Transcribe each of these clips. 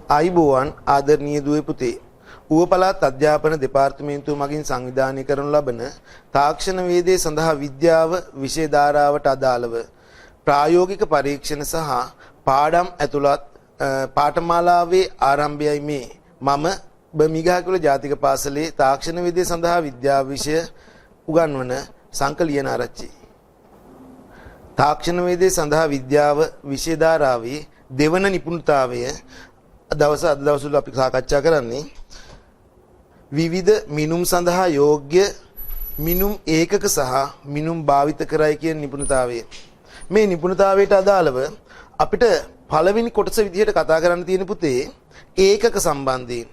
ආයිබෝවන් ආදරණීය දුවේ පුතේ. ඌව පළාත් අධ්‍යාපන දෙපාර්තමේන්තුව මගින් සංවිධානය කරනු ලබන තාක්ෂණ වේදයේ සඳහා විද්‍යාව විෂය ධාරාවට අදාළව ප්‍රායෝගික පරීක්ෂණ සහ පාඩම් ඇතුළත් පාඨමාලාවේ ආරම්භයයි මේ. මම බමිගහකුල ජාතික පාසලේ තාක්ෂණ වේදය සඳහා විද්‍යාව විෂය උගන්වන සංකලියන ආරච්චි. තාක්ෂණ වේදයේ සඳහා විද්‍යාව විෂය ධාරාවේ දෙවන නිපුණතාවය අද දවසවල අපි සාකච්ඡා කරන්නේ විවිධ මිනුම් සඳහා යෝග්‍ය මිනුම් ඒකක සහ මිනුම් භාවිත කරයි කියන නිපුණතාවය. මේ නිපුණතාවයට අදාළව අපිට පළවෙනි කොටස විදිහට කතා කරන්න තියෙන පුතේ ඒකක සම්බන්ධයෙන්.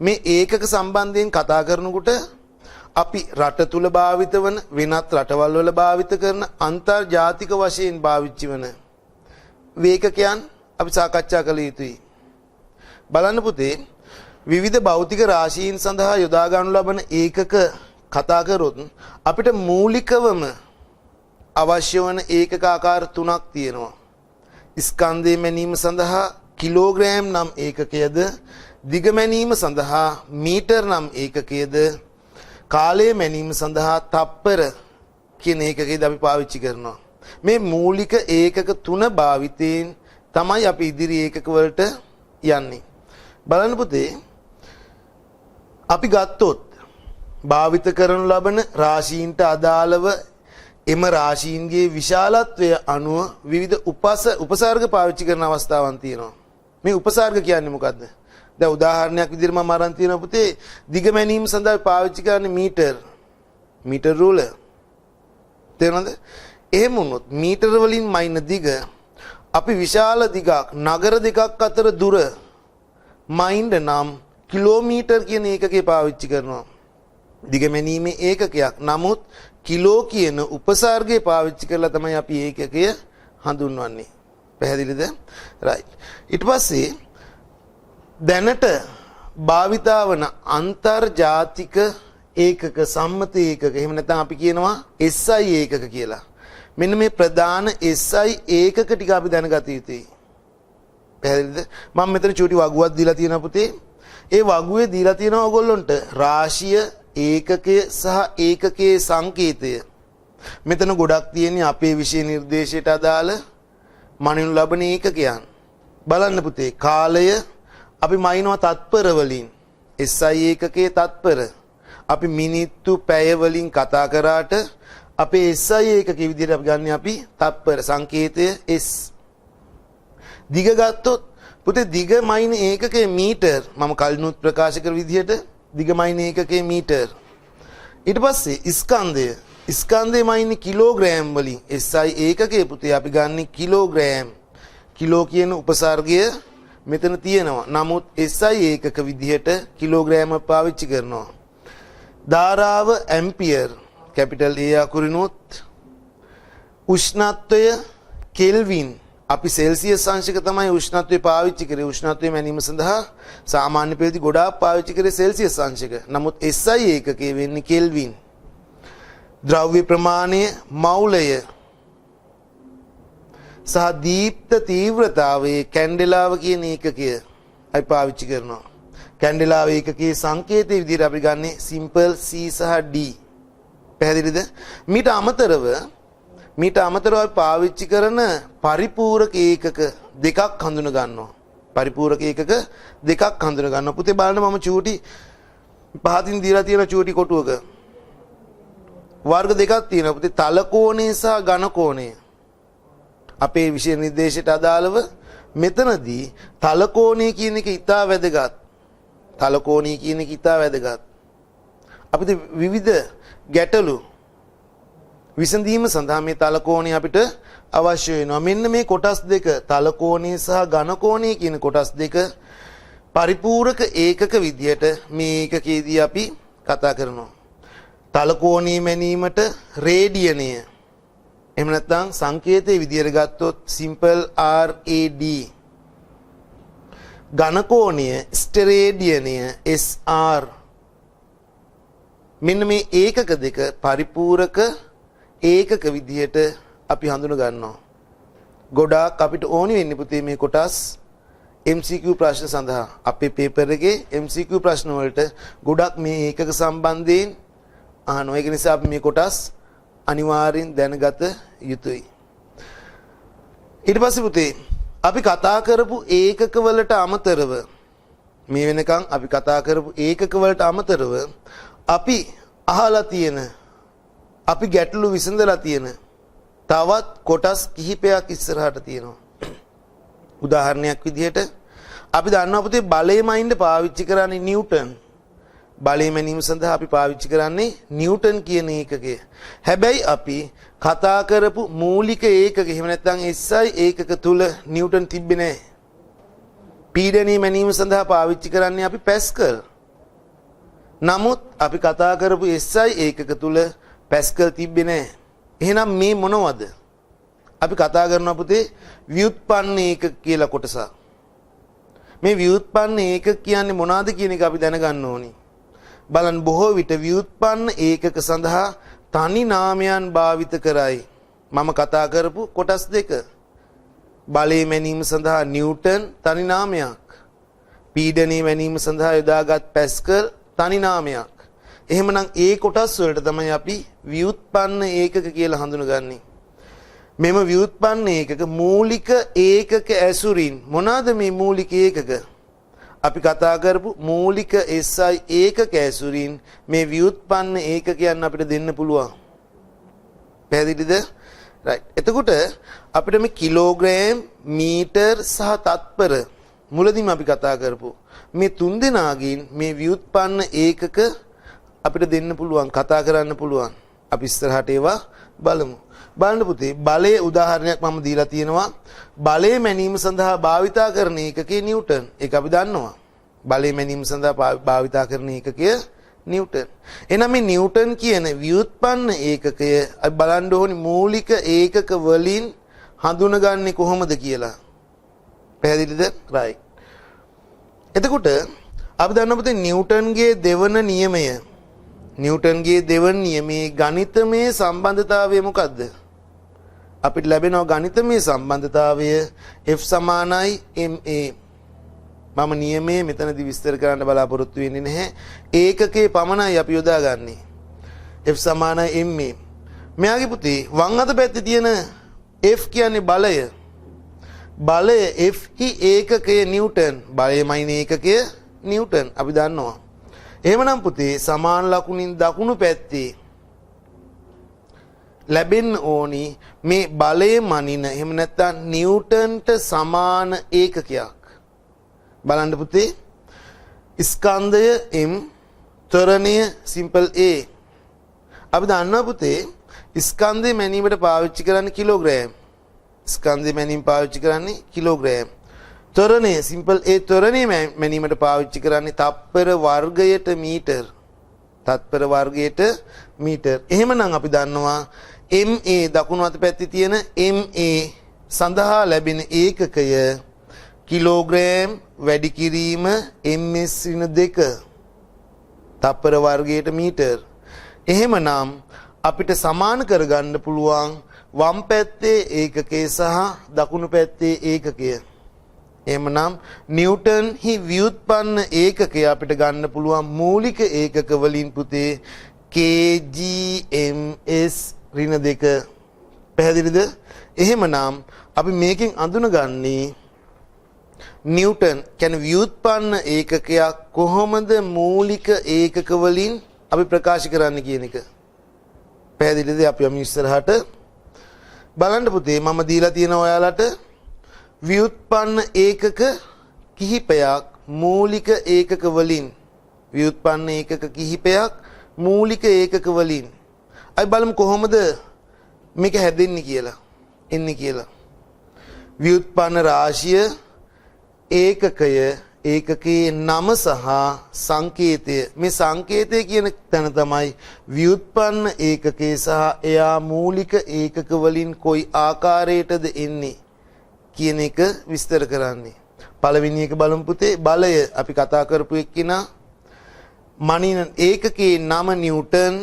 මේ ඒකක සම්බන්ධයෙන් කතා කරනකොට අපි රට තුල භාවිත වන වෙනත් රටවල් වල භාවිත කරන අන්තර්ජාතික වශයෙන් භාවිත වන වේකකයන් අපි සාකච්ඡා කළ යුතුයි. බලන්න පුතේ විවිධ භෞතික රාශීන් සඳහා යොදා ගන්නු ලබන ඒකක කතා කරොත් අපිට මූලිකවම අවශ්‍ය වන ඒකක ආකාර තුනක් තියෙනවා. ස්කන්ධය මැනීම සඳහා කිලෝග්‍රෑම් නම් ඒකකයද, දිග මැනීම සඳහා මීටර් නම් ඒකකයද, කාලය මැනීම සඳහා තප්පර කියන ඒකකයද අපි පාවිච්චි කරනවා. මේ මූලික ඒකක තුන භාවිතයෙන් තමයි අපි ඉදිරි ඒකක වලට යන්නේ. බලන්න පුතේ අපි ගත්තොත් භාවිත කරනු ලබන රාශීන්ට අදාළව එම රාශීන්ගේ විශාලත්වය අනුව විවිධ උපසර්ග පාවිච්චි කරන අවස්ථාවන් තියෙනවා. මේ උපසර්ග කියන්නේ මොකද්ද? දැන් උදාහරණයක් විදිහට මම අරන් තියෙනවා පුතේ දිග මැනීම සඳහා පාවිච්චි කරන්නේ මීටර් රූල. තේරෙනවද? එහෙම වුණොත් මීටර වලින් මයින් දිග අපි විශාල දිගක් නගර දෙකක් අතර දුර මයින්ඩ් නම් කිලෝමීටර් කියන ඒකකේ පාවිච්චි කරනවා. දිග මැනීමේ ඒකකයක්. නමුත් කිලෝ කියන උපසර්ගය පාවිච්චි කරලා තමයි අපි ඒකකය හඳුන්වන්නේ. පැහැදිලිද? රයිට්. ඊට පස්සේ දැනට භාවිතා වන අන්තර්ජාතික ඒකක සම්මත ඒකක එහෙම නැත්නම් අපි කියනවා SI ඒකක කියලා. මෙන්න මේ ප්‍රධාන SI ඒකක ටික අපි දැනගත යුතුයි. පැහැදිලිද? මම මෙතන චූටි වගුවක් දීලා තියෙනවා පුතේ. ඒ වගුවේ දීලා තියෙනවා ඔයගොල්ලන්ට රාශිය, ඒකකය සහ ඒකකයේ සංකේතය. මෙතන ගොඩක් තියෙන්නේ අපේ විෂය නිර්දේශයට අදාළ මනිනු ලබන ඒකකයන්. බලන්න පුතේ කාලය අපි මනිනවා තත්පර වලින්. SI ඒකකයේ තත්පර. අපි මිනිත්තු පැය වලින් කතා කරාට අපේ SI ඒකකයේ විදිහට අපි ගන්න අපි තත්පර සංකේතය S. දිග ගත්තොත් පුතේ දිග මයින් ඒකකයේ මීටර්. මම කලිනුත් ප්‍රකාශ කර විදිහට දිග මයින් ඒකකයේ මීටර්. ඊට පස්සේ ස්කන්ධය මයින් කිලෝග්‍රෑම් වලින්. SI ඒකකයේ පුතේ අපි ගන්න කිලෝග්‍රෑම්. කිලෝ කියන උපසර්ගය මෙතන තියෙනවා. නමුත් SI ඒකක විදිහට කිලෝග්‍රෑම පාවිච්චි කරනවා. ධාරාව ඇම්පියර් කැපිටල් A අකුරිනුත්. උෂ්ණත්වය කෙල්වින්. අපි සෙල්සියස් අංශක තමයි උෂ්ණත්වය පාවිච්චි කරේ. උෂ්ණත්වය මැනීම සඳහා සාමාන්‍ය පෙළදී ගොඩාක් පාවිච්චි කරේ සෙල්සියස් අංශක. නමුත් SI ඒකකයේ වෙන්නේ කෙල්වින්. ද්‍රව්‍ය ප්‍රමාණය, මවුලය සහ දීප්ත තීව්‍රතාවයේ කැන්ඩෙලාව කියන ඒකකය අපි පාවිච්චි කරනවා. කැන්ඩෙලාව ඒකකයේ සංකේතයේ විදිහට අපි ගන්නේ සිම්පල් C සහ D. පැහැදිලිද? මීට අමතරව අපි පාවිච්චි කරන පරිපූරක ඒකක දෙකක් හඳුන ගන්නවා. පරිපූරක ඒකක දෙකක් හඳුන ගන්නවා. පුතේ බලන්න මම චූටි පහතින් දීලා තියෙන චූටි කොටුවක වර්ග දෙකක් තියෙනවා. පුතේ තල කෝණය සහ ඝන කෝණය. අපේ විෂය නිර්දේශයට අදාළව මෙතනදී තල කෝණය කියන එක ඉතා වැදගත්. තල කෝණය කියන එක ඉතා වැදගත්. අපිට විවිධ ගැටලු විසඳීම සඳහා මේ තල කෝණය අපිට අවශ්‍ය වෙනවා. මෙන්න මේ කොටස් දෙක තල කෝණය සහ ඝන කෝණය කියන කොටස් දෙක පරිපූරක ඒකක විදියට මේ ඒකකයේදී අපි කතා කරනවා. තල කෝණය මැනීමට රේඩියනය එහෙම නැත්නම් සංකේතයේ විදියට ගත්තොත් සිම්පල් RAD. ඝන කෝණය ස්ටෙරේඩියනය SR. මෙන්න මේ ඒකක දෙක පරිපූරක ඒකක විදිහට අපි හඳුන ගන්නවා. ගොඩාක් අපිට ඕනි වෙන්නේ පුතේ මේ කොටස් MCQ ප්‍රශ්න සඳහා අපේ පේපර් එකේ MCQ ප්‍රශ්න වලට ගොඩක් මේ ඒකක සම්බන්ධයෙන් අහනවා. ඒක නිසා අපි මේ කොටස් අනිවාර්යෙන් දැනගත යුතුයි. ඊට පස්සේ පුතේ අපි කතා කරපු ඒකක වලට අමතරව මේ වෙනකන් අපි කතා කරපු ඒකක වලට අමතරව අපි අහලා තියෙන අපි ගැටලු විසඳලා තියෙන තවත් කොටස් කිහිපයක් ඉස්සරහට තියෙනවා. උදාහරණයක් විදිහට අපි දන්නවා පුතේ බලය මයින්ඩ් පාවිච්චි කරන්නේ නිව්ටන්. බලය මැනීම සඳහා අපි පාවිච්චි කරන්නේ නිව්ටන් කියන ඒකකය. හැබැයි අපි කතා කරපු මූලික ඒකක එහෙම නැත්නම් SI ඒකක තුල නිව්ටන් තිබ්බේ නැහැ. පීඩනය මැනීම සඳහා පාවිච්චි කරන්නේ අපි පැස්කල්. නමුත් අපි කතා කරපු SI ඒකක තුල පැස්කල් තිබ්බේ නැහැ. එහෙනම් මේ මොනවද? අපි කතා කරනවා පුතේ ව්‍යුත්පන්න ඒකක කියලා කොටසක්. මේ ව්‍යුත්පන්න ඒකක කියන්නේ මොනවද කියන එක අපි දැනගන්න ඕනි. බලන්න බොහෝ විට ව්‍යුත්පන්න ඒකක සඳහා තනි නාමයන් භාවිත කරයි. මම කතා කරපු කොටස් දෙක. බලය මැනීම සඳහා නිව්ටන් තනි නාමයක්. පීඩනය මැනීම සඳහා යොදාගත් පැස්කල් තනි නාමයක්. එහෙමනම් ඒ කොටස් වලට තමයි අපි ව්‍යුත්පන්න ඒකක කියලා හඳුනගන්නේ. මෙම ව්‍යුත්පන්න ඒකක මූලික ඒකක ඇසුරින් මොනවාද මේ මූලික ඒකක? අපි කතා කරපු මූලික SI ඒකක ඇසුරින් මේ ව්‍යුත්පන්න ඒකකයන් අපිට දෙන්න පුළුවන්. පැහැදිලිද? right. එතකොට අපිට මේ කිලෝග්‍රෑම්, මීටර් සහ තත්පර මුලදීම අපි කතා කරපු මේ තුන් දෙනාගෙන් මේ ව්‍යුත්පන්න ඒකක අපිට දෙන්න පුළුවන්, කතා කරන්න පුළුවන්. අපි ඉස්සරහට ඒවා බලමු. බලන්න පුතේ බලයේ උදාහරණයක් මම දීලා තියෙනවා. බලය මැනීම සඳහා භාවිතා කරන ඒකකයේ නිව්ටන්. ඒක අපි දන්නවා. බලය මැනීම සඳහා භාවිතා කරන ඒකකය නිව්ටන්. එහෙනම් මේ නිව්ටන් කියන ව්‍යුත්පන්න ඒකකය අපි බලන්න ඕනි මූලික ඒකක වලින් හඳුනගන්නේ කොහොමද කියලා. පැහැදිලිද? right. එතකොට අපි දන්නවා පුතේ නිව්ටන්ගේ දෙවන නියමය. නිව්ටන්ගේ දෙවන නියමයේ ගණිතමය සම්බන්ධතාවය මොකක්ද? අපිට ලැබෙනවා ගණිතමය සම්බන්ධතාවය F සමානයි ma. මම නියමයේ මෙතනදී විස්තර කරන්න බලාපොරොත්තු වෙන්නේ නැහැ. ඒකකේ පමණයි අපි යොදාගන්නේ. F සමානයි ma. මෙයාගේ පුතේ වම් අත පැත්තේ තියෙන F කියන්නේ බලය. බලය F හි ඒකකය නිව්ටන්. බලය මයින් ඒකකය නිව්ටන්. අපි දන්නවා. එහෙමනම් පුතේ සමාන ලකුණින් දකුණු පැත්තේ ලැබෙන්න ඕනි මේ බලයේ මනින එහෙම නැත්නම් නිව්ටන්ට සමාන ඒකකයක්. බලන්න පුතේ ස්කන්ධය m, ත්වරණය සිම්පල් a. අපි දන්නවා පුතේ ස්කන්ධය මැනීමට පාවිච්චි කරන්නේ කිලෝග්‍රෑම්. ස්කන්ධය මැනීම පාවිච්චි කරන්නේ කිලෝග්‍රෑම්. ත්වරණය සිම්පල් a ත්වරණය මැනීමට පාවිච්චි කරන්නේ තත්පර වර්ගයට මීටර්. තත්පර වර්ගයට මීටර්. එහෙමනම් අපි දන්නවා MA දකුණු අත පැත්තේ තියෙන MA සඳහා ලැබෙන ඒකකය කිලෝග්‍රෑම් වැඩි කිරීම MS ඍණ 2 තත්පර වර්ගයට මීටර්. එහෙමනම් අපිට සමාන කරගන්න පුළුවන් වම් පැත්තේ ඒකකය සහ දකුණු පැත්තේ ඒකකය. එහෙමනම් නිව්ටන් හි ව්‍යුත්පන්න ඒකකය අපිට ගන්න පුළුවන් මූලික ඒකක වලින් පුතේ kgms ඍණ 2. පැහැදිලිද? එහෙමනම් අපි මේකෙන් අඳුනගන්නේ නිව්ටන් කියන්නේ ව්‍යුත්පන්න ඒකකයක් කොහොමද මූලික ඒකක වලින් අපි ප්‍රකාශ කරන්න කියන එක. පැහැදිලිද? අපි යමු ඉස්සරහට. බලන්න පුතේ මම දීලා තියෙන ඔයාලට ව්‍යුත්පන්න ඒකක කිහිපයක් මූලික ඒකක වලින්. ව්‍යුත්පන්න ඒකක කිහිපයක් මූලික ඒකක වලින්. අපි බලමු කොහොමද මේක හැදෙන්නේ කියලා. එන්නේ කියලා. ව්‍යුත්පන්න රාශිය ඒකකය ඒකකයේ නම සහ සංකේතය. මේ සංකේතය කියන තැන තමයි ව්‍යුත්පන්න ඒකකයේ සහ එයා මූලික ඒකක වලින් කොයි ආකාරයටද එන්නේ කියන එක විස්තර කරන්නේ. පළවෙනි එක බලමු පුතේ. බලය අපි කතා කරපු එක්කිනා මනින ඒකකයේ නම නිව්ටන්.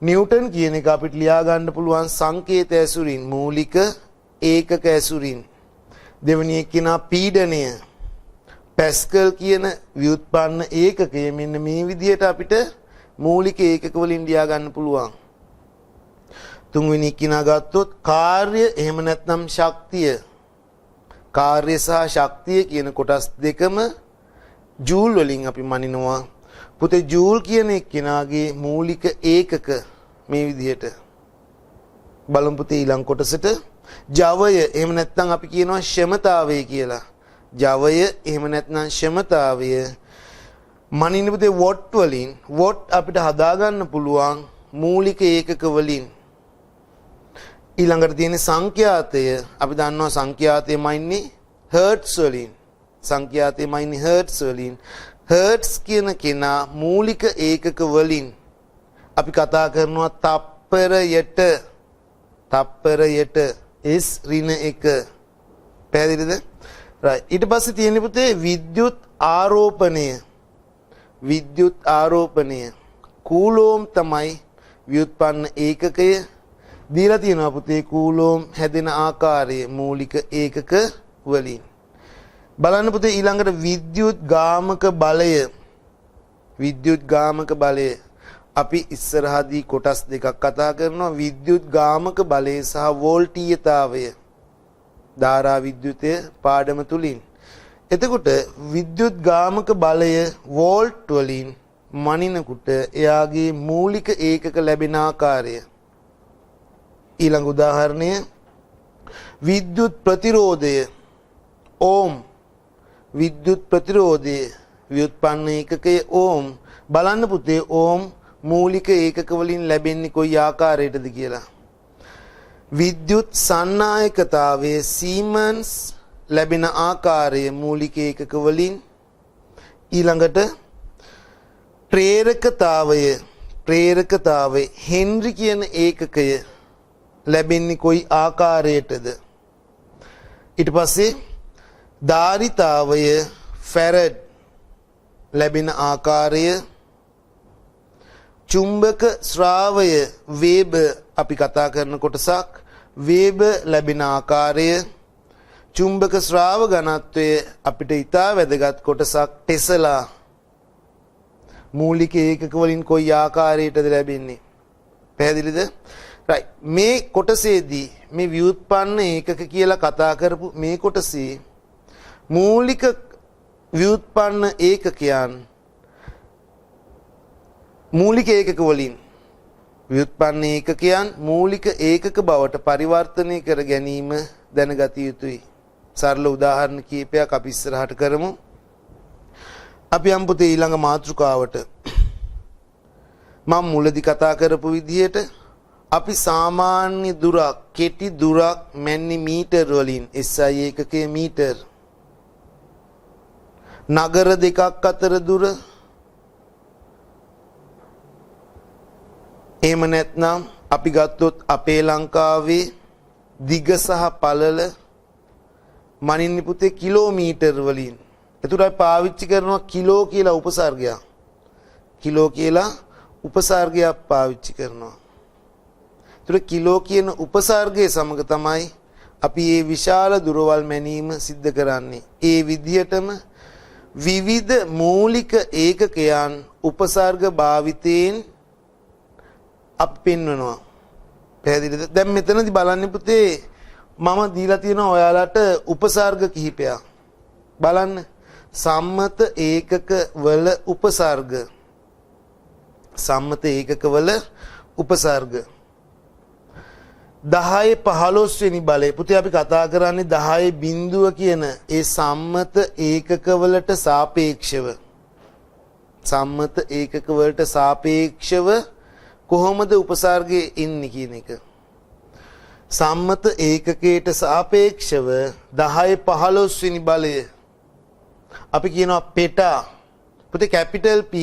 නිව්ටන් කියන එක අපිට ලියා ගන්න පුළුවන් සංකේත ඇසුරින් මූලික ඒකක ඇසුරින්. දෙවෙනි එක්කිනා පීඩනය. පැස්කල් කියන ව්‍යුත්පන්න ඒකකය මෙන්න මේ විදිහට අපිට මූලික ඒකක වලින් ලියා ගන්න පුළුවන්. තුන්වෙනි කිනා ගත්තොත් කාර්ය එහෙම නැත්නම් ශක්තිය. කාර්ය සහ ශක්තිය කියන කොටස් දෙකම ජූල් වලින් අපි මනිනවා. පුතේ ජූල් කියන එක්කෙනාගේ මූලික ඒකක මේ විදිහට. බලමු පුතේ ඊළඟ කොටසට ජවය එහෙම නැත්නම් අපි කියනවා ක්ෂමතාවය කියලා. ජවය එහෙම නැත්නම් ක්ෂමතාවය මනින්න පුතේ වොට් වලින් වොට් අපිට හදා ගන්න පුළුවන් මූලික ඒකක වලින්. ඊළඟට තියෙන සංඛ්‍යාතය අපි දන්නවා සංඛ්‍යාතයම ඉන්නේ හර්ට්ස් වලින්. සංඛ්‍යාතයම ඉන්නේ හර්ට්ස් වලින්. හර්ට්ස් කියන කෙනා මූලික ඒකක වලින් අපි කතා කරනවා තප්පරයට. තප්පරයට s ඍණ 1. පැහැදිලිද? right. ඊට පස්සේ තියෙන පුතේ විද්‍යුත් ආරෝපණය. විද්‍යුත් ආරෝපණය කූලෝම් තමයි ව්‍යුත්පන්න ඒකකය. දීලා තියෙනවා පුතේ කූලෝම් හැදෙන ආකාරය මූලික ඒකක වලින්. බලන්න පුතේ ඊළඟට විද්‍යුත් ගාමක බලය. විද්‍යුත් ගාමක බලය අපි ඉස්සරහදී කොටස් දෙකක් කතා කරනවා. විද්‍යුත් ගාමක බලය සහ වෝල්ටීයතාවය. ධාරා විද්‍යුතය පාඩම තුලින්. එතකොට විද්‍යුත් ගාමක බලය වෝල්ට් වලින් මනිනකොට එයාගේ මූලික ඒකක ලැබෙන ආකාරය. ඊළඟ උදාහරණය විද්‍යුත් ප්‍රතිරෝධය ඕම්. විද්‍යුත් ප්‍රතිරෝධය ව්‍යුත්පන්න ඒකකය ඕම්. බලන්න පුතේ ඕම් මූලික ඒකක වලින් ලැබෙන්නේ කොයි ආකාරයටද කියලා. විද්‍යුත් සන්නායකතාවයේ සීමන්ස් ලැබෙන ආකාරය මූලික ඒකක වලින්. ඊළඟට ප්‍රේරකතාවය හෙන්රි කියන ඒකකය ලැබෙන්නේ කොයි ආකාරයටද? ඊට පස්සේ ධාරිතාවය ෆැරඩ් ලැබෙන ආකාරය. චුම්බක ශ්‍රාවය වේබර් අපි කතා කරන කොටසක්. වේබර් ලැබෙන ආකාරය. චුම්බක ශ්‍රාව ඝනත්වය අපිට ඉතා වැදගත් කොටසක් ටෙස්ලා. මූලික ඒකක වලින් කොයි ආකාරයටද ලැබෙන්නේ? පැහැදිලිද? right. මේ කොටසේදී මේ ව්‍යුත්පන්න ඒකක කියලා කතා කරපු මේ කොටසේ මූලික ව්‍යුත්පන්න ඒකකයන් මූලික ඒකක වලින් ව්‍යුත්පන්න ඒකකයන් මූලික ඒකක බවට පරිවර්තනය කර ගැනීම දැනගත යුතුයි. සරල උදාහරණ කීපයක් අපි ඉස්සරහට කරමු. අපි යමු පුතේ ඊළඟ මාතෘකාවට. මම මුලදී කතා කරපු විදිහට අපි සාමාන්‍ය දුරක් කෙටි දුරක් මැන්නේ මීටර වලින් SI ඒකකයේ මීටර. නගර දෙකක් අතර දුර එහෙම නැත්නම් අපි ගත්තොත් අපේ ලංකාවේ දිග සහ පළල මනින්න පුතේ කිලෝමීටර වලින්. එතකොට අපි පාවිච්චි කරනවා කිලෝ කියලා උපසර්ගයක්. කිලෝ කියලා උපසර්ගයක් පාවිච්චි කරනවා. ඒතර කිලෝ කියන උපසර්ගය සමග තමයි අපි මේ විශාල දුරවල් මැනීම සිද්ධ කරන්නේ. ඒ විදිහටම විවිධ මූලික ඒකකයන් උපසර්ග භාවිතයෙන් අපි පෙන්වනවා. පැහැදිලිද? දැන් මෙතනදී බලන්න පුතේ මම දීලා තියෙනවා ඔයාලට උපසර්ග කිහිපයක්. බලන්න සම්මත ඒකක වල උපසර්ග. සම්මත ඒකක වල උපසර්ග 10 15 වෙනි බලය. පුතේ අපි කතා කරන්නේ 10 බිඳුව කියන ඒ සම්මත ඒකක වලට සාපේක්ෂව. සම්මත ඒකක වලට සාපේක්ෂව කොහොමද උපසර්ගයේ ඉන්නේ කියන එක. සම්මත ඒකකයට සාපේක්ෂව 10 15 වෙනි බලය අපි කියනවා පෙටා. පුතේ කැපිටල් P.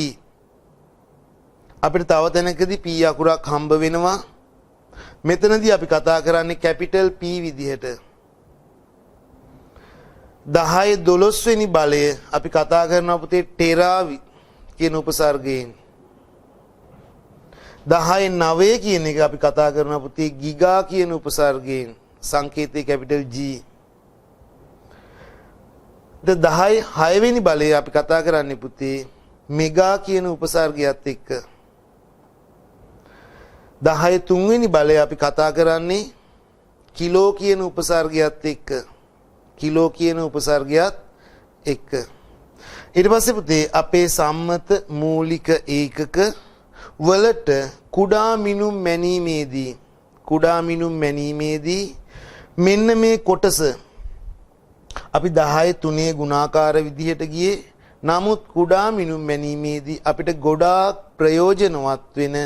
අපිට තව තැනකදී P අකුරක් හම්බ වෙනවා. මෙතනදී අපි කතා කරන්නේ කැපිටල් P විදිහට. 10 12 වෙනි බලය අපි කතා කරනවා පුතේ ටෙරා කියන උපසර්ගයෙන්. 10 9 කියන එක අපි කතා කරනවා පුතේ ගිගා කියන උපසර්ගයෙන්. සංකේතය කැපිටල් G. 10 6 වෙනි බලය අපි කතා කරන්නේ පුතේ මෙගා කියන උපසර්ගයත් එක්ක. 10 3 වෙනි බලය අපි කතා කරන්නේ කිලෝ කියන උපසර්ගයත් එක්ක. කිලෝ කියන උපසර්ගයත් එක්ක. ඊට පස්සේ පුතේ අපේ සම්මත මූලික ඒකක වලට කුඩා මිනුම් මැනීමේදී මෙන්න මේ කොටස අපි 10 3 ගුණාකාර විදිහට ගියේ. නමුත් කුඩා මිනුම් මැනීමේදී අපිට ගොඩාක් ප්‍රයෝජනවත් වෙන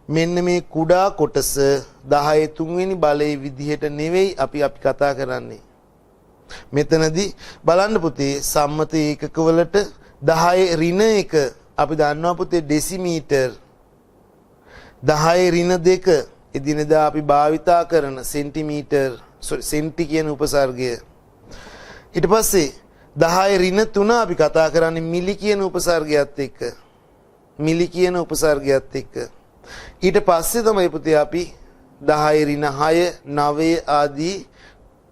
මෙන්න මේ කුඩා කොටස 10 3 වෙනි බලයේ විදිහට නෙවෙයි අපි කතා කරන්නේ. මෙතනදී බලන්න පුතේ සම්මත ඒකක වලට 10 ඍණ 1 අපි දන්නවා පුතේ ඩෙසිමීටර්. 10 ඍණ 2 එදිනෙදා අපි භාවිතා කරන සෙන්ටිමීටර් සෙන්ටි කියන උපසර්ගය. ඊට පස්සේ 10 ඍණ 3 අපි කතා කරන්නේ මිලි කියන උපසර්ගයත් එක්ක. මිලි කියන උපසර්ගයත් එක්ක. ඊට පස්සේ තමයි පුතේ අපි 10 ඍණ 6 9 ආදී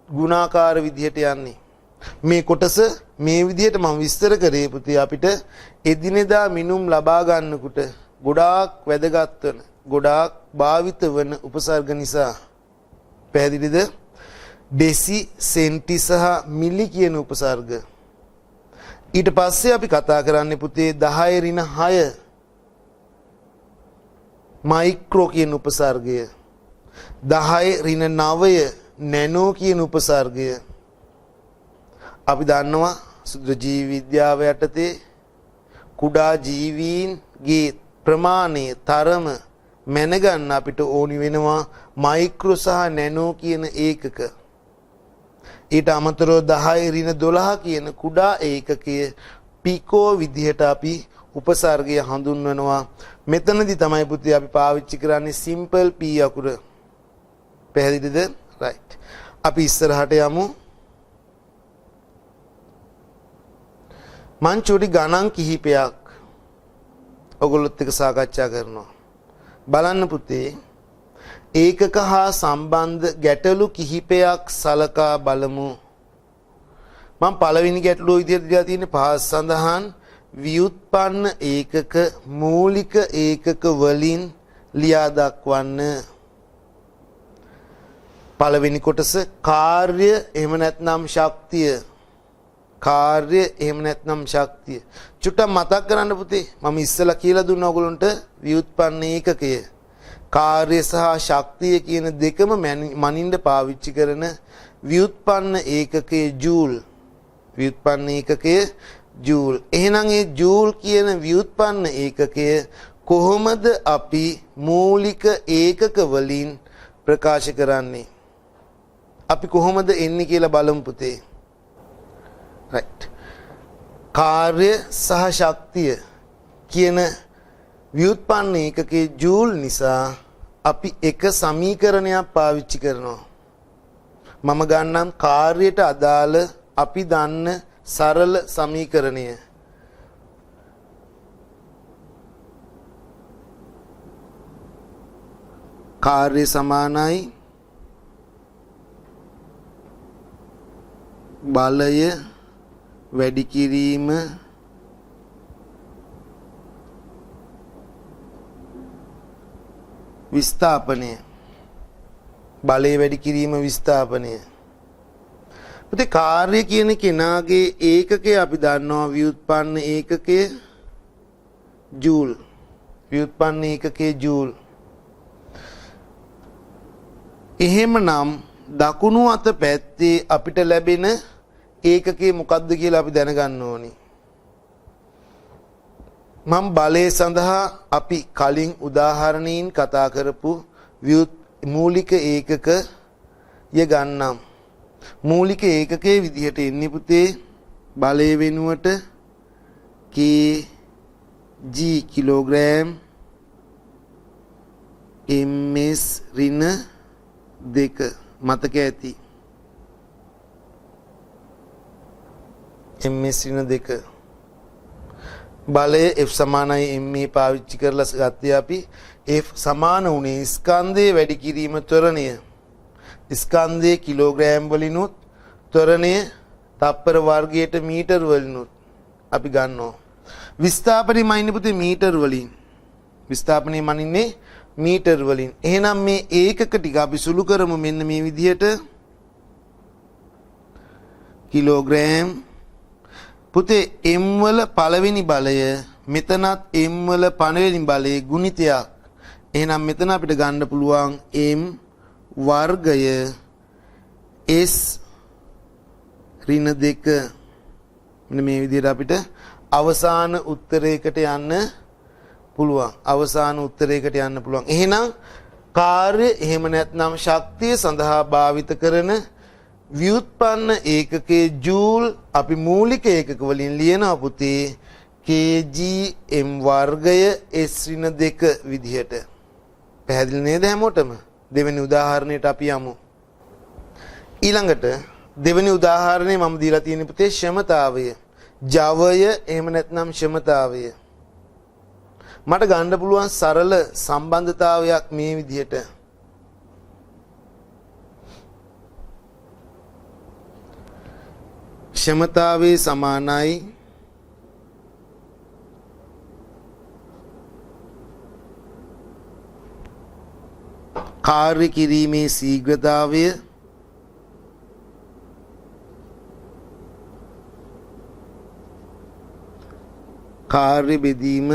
ගුණාකාර විදිහට යන්නේ. මේ කොටස මේ විදිහට මම විස්තර කරේ පුතේ අපිට එදිනෙදා මිනුම් ලබා ගන්නකොට ගොඩාක් වැදගත් වෙන ගොඩාක් භාවිත වන උපසර්ග නිසා. පැහැදිලිද? ඩෙසි සෙන්ටි සහ මිලි කියන උපසර්ග. ඊට පස්සේ අපි කතා කරන්නේ පුතේ 10 ඍණ 6 මයික්‍රෝ කියන උපසර්ගය. 10 ඍණ 9 නැනෝ කියන උපසර්ගය. අපි දන්නවා සුද්ධ ජීව විද්‍යාව යටතේ කුඩා ජීවීන්ගේ ප්‍රමාණය තරම මැනගන්න අපිට ඕනි වෙනවා මයික්‍රෝ සහ නැනෝ කියන ඒකක. ඊට අමතරව 10 ඍණ 12 කියන කුඩා ඒකකය පිකෝ විදිහට අපි උපසර්ගය හඳුන්වනවා. මෙතනදී තමයි පුතේ අපි පාවිච්චි කරන්නේ සිම්පල් p අකුර. පැහැදිලිද? රයිට්. අපි ඉස්සරහට යමු. මං චුටි ගණන් කිහිපයක් ඔයගොල්ලොත් එක්ක සාකච්ඡා කරනවා. බලන්න පුතේ ඒකක හා සම්බන්ධ ගැටලු කිහිපයක් සලකා බලමු. මම පළවෙනි ගැටලුව විදිහට දීලා තියෙන්නේ පහස් සඳහන් ව්‍යුත්පන්න ඒකක මූලික ඒකක වලින් ලියා දක්වන්න. පළවෙනි කොටස කාර්ය එහෙම නැත්නම් ශක්තිය. කාර්ය එහෙම නැත්නම් ශක්තිය. චුට්ටක් මතක් කරන්න පුතේ. මම ඉස්සෙල්ලා කියලා දුන්නා ඔයගොල්ලන්ට ව්‍යුත්පන්න ඒකකය. කාර්ය සහ ශක්තිය කියන දෙකම මනින්න පාවිච්චි කරන ව්‍යුත්පන්න ඒකකයේ ජූල්. ව්‍යුත්පන්න ඒකකයේ ජූල්. එහෙනම් ඒ ජූල් කියන ව්‍යුත්පන්න ඒකකය කොහොමද අපි මූලික ඒකක වලින් ප්‍රකාශ කරන්නේ? අපි කොහොමද එන්නේ කියලා බලමු පුතේ. රයිට්. කාර්ය සහ ශක්තිය කියන ව්‍යුත්පන්න ඒකකයේ ජූල් නිසා අපි එක සමීකරණයක් පාවිච්චි කරනවා. මම ගන්නම් කාර්යයට අදාළ අපි දන්න සරල සමීකරණය. කාර්ය සමානයි බලය වැඩි කිරීම විස්ථාපනය. බලය වැඩි කිරීම විස්ථාපනය. පුතේ කාර්ය කියන කෙනාගේ ඒකකය අපි දන්නවා ව්‍යුත්පන්න ඒකකය ජූල්. ව්‍යුත්පන්න ඒකකයේ ජූල්. එහෙමනම් දකුණු අත පැත්තේ අපිට ලැබෙන ඒකකේ මොකක්ද කියලා අපි දැනගන්න ඕනි. මම බලය සඳහා අපි කලින් උදාහරණයෙන් කතා කරපු මූලික ඒකකය ගන්නම්. මූලික ඒකකයේ විදිහට එන්නේ පුතේ බලය වෙනුවට kg කිලෝග්‍රෑම් ms ඍණ 2 මතක ඇති. ms ඍණ 2 බලය F සමානයි ma පාවිච්චි කරලා ගත්තේ අපි. F සමාන උනේ ස්කන්ධයේ වැඩි කිරීම ත්වරණය. ස්කන්ධයේ කිලෝග්‍රෑම් වලිනුත් ත්වරණය තප්පර වර්ගයට මීටර වලිනුත් අපි ගන්නවා. විස්ථාපනයේ මනින්නේ පුතේ මීටර වලින්. විස්ථාපනයේ මනින්නේ මීටර වලින්. එහෙනම් මේ ඒකක ටික අපි සුළු කරමු මෙන්න මේ විදිහට. කිලෝග්‍රෑම්. පුතේ m වල පළවෙනි බලය මෙතනත් m වල පළවෙනි බලයේ ගුණිතයක්. එහෙනම් මෙතන අපිට ගන්න පුළුවන් m වර්ගය s ඍණ 2. මෙන්න මේ විදිහට අපිට අවසාන උත්තරයකට යන්න පුළුවන්. අවසාන උත්තරයකට යන්න පුළුවන්. එහෙනම් කාර්ය එහෙම නැත්නම් ශක්තිය සඳහා භාවිත කරන ව්‍යුත්පන්න ඒකකයේ ජූල් අපි මූලික ඒකක වලින් ලියනවා පුතේ kgm වර්ගය s ඍණ 2 විදිහට. පැහැදිලි නේද හැමෝටම? දෙවෙනි උදාහරණයට අපි යමු. ඊළඟට දෙවෙනි උදාහරණේ මම දීලා තියෙන පුතේ ක්ෂමතාවය. ජවය එහෙම නැත්නම් ක්ෂමතාවය. මට ගන්න පුළුවන් සරල සම්බන්ධතාවයක් මේ විදිහට. ක්ෂමතාවේ සමානයි කාර්ය කිරීමේ ශීඝ්‍රතාවය කාර්ය බෙදීම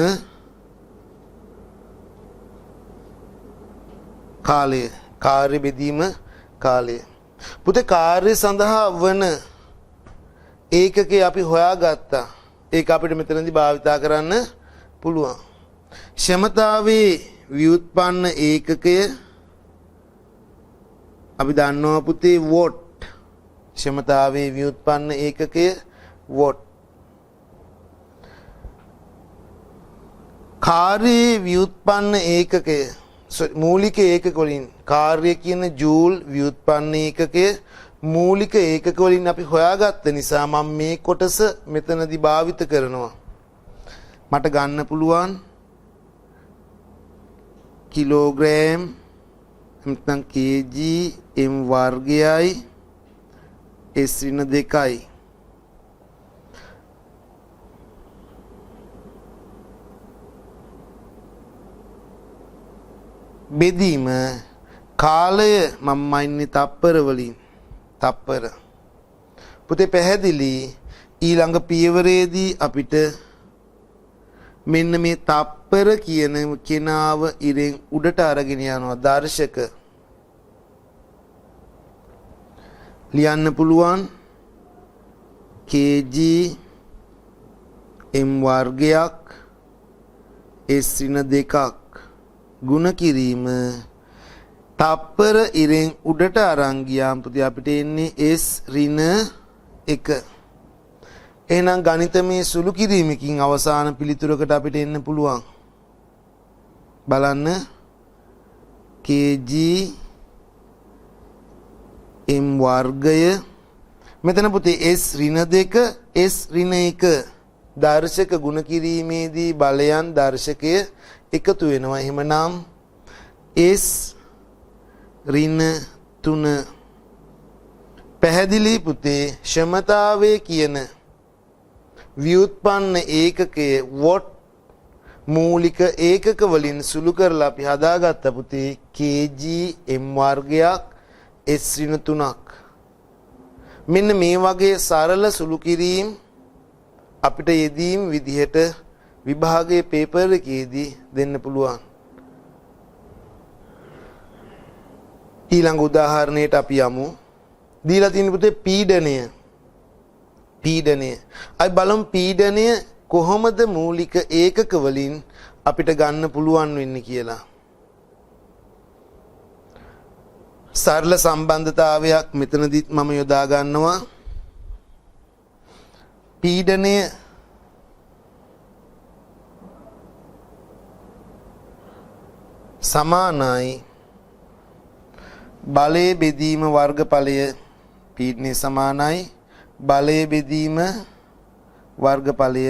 කාලය. කාර්ය බෙදීම කාලය. පුතේ කාර්ය සඳහා වන ඒකකේ අපි හොයාගත්තා. ඒක අපිට මෙතනදී භාවිතා කරන්න පුළුවන්. ක්ෂමතාවේ ව්‍යුත්පන්න ඒකකය අපි දන්නවා පුතේ වොට්. ක්ෂමතාවේ ව්‍යුත්පන්න ඒකකය වොට්. කාර්යයේ ව්‍යුත්පන්න ඒකකය මූලික ඒකක වලින් කාර්ය කියන ජූල් ව්‍යුත්පන්න ඒකකය මූලික ඒකක වලින් අපි හොයාගත්ත නිසා මම මේ කොටස මෙතනදී භාවිත කරනවා. මට ගන්න පුළුවන් කිලෝග්‍රෑම් නැත්නම් kg m වර්ගයයි s ඍණ 2යි. බෙදීම කාලය මම ඉන්නේ තප්පර වලින්. තප්පර. පුතේ පැහැදිලි ඊළඟ පියවරේදී අපිට මෙන්න මේ තප්පර කියන කෙනාව ඉරෙන් උඩට අරගෙන යනවා දර්ශක. ලියන්න පුළුවන් kg m වර්ගයක් s ඍණ 2ක් ගුණ කිරීම තප්පර ඉරෙන් උඩට අරන් ගියාම පුතේ අපිට එන්නේ s ඍණ 1. එහෙනම් ගණිතමය සුළු කිරීමකින් අවසාන පිළිතුරකට අපිට එන්න පුළුවන්. බලන්න kg m වර්ගය මෙතන පුතේ s ඍණ 2 s ඍණ 1 දර්ශක ගුණ කිරීමේදී බලයන් දර්ශකය එකතු වෙනවා. එහෙමනම් s ඍණ 3 පැහැදිලි පුතේ ක්ෂමතාවේ කියන ව්‍යුත්පන්න ඒකකයේ වොට් මූලික ඒකක වලින් සුළු කරලා අපි හදාගත්ත පුතේ kg m වර්ගයක් s ඍණ 3ක්. මෙන්න මේ වගේ සරල සුළු කිරීම අපිට යෙදීම් විදිහට විභාගයේ පේපර් එකේදී දෙන්න පුළුවන්. ඊළඟ උදාහරණයට අපි යමු. දීලා තියෙන පුතේ පීඩනය. පීඩනය. අපි බලමු පීඩනය කොහොමද මූලික ඒකක වලින් අපිට ගන්න පුළුවන් වෙන්නේ කියලා. සරල සම්බන්ධතාවයක් මෙතනදිත් මම යොදා ගන්නවා. පීඩනය සමානයි බලය බෙදීම වර්ගඵලය. පීඩනය සමානයි බලය බෙදීම වර්ගඵලය.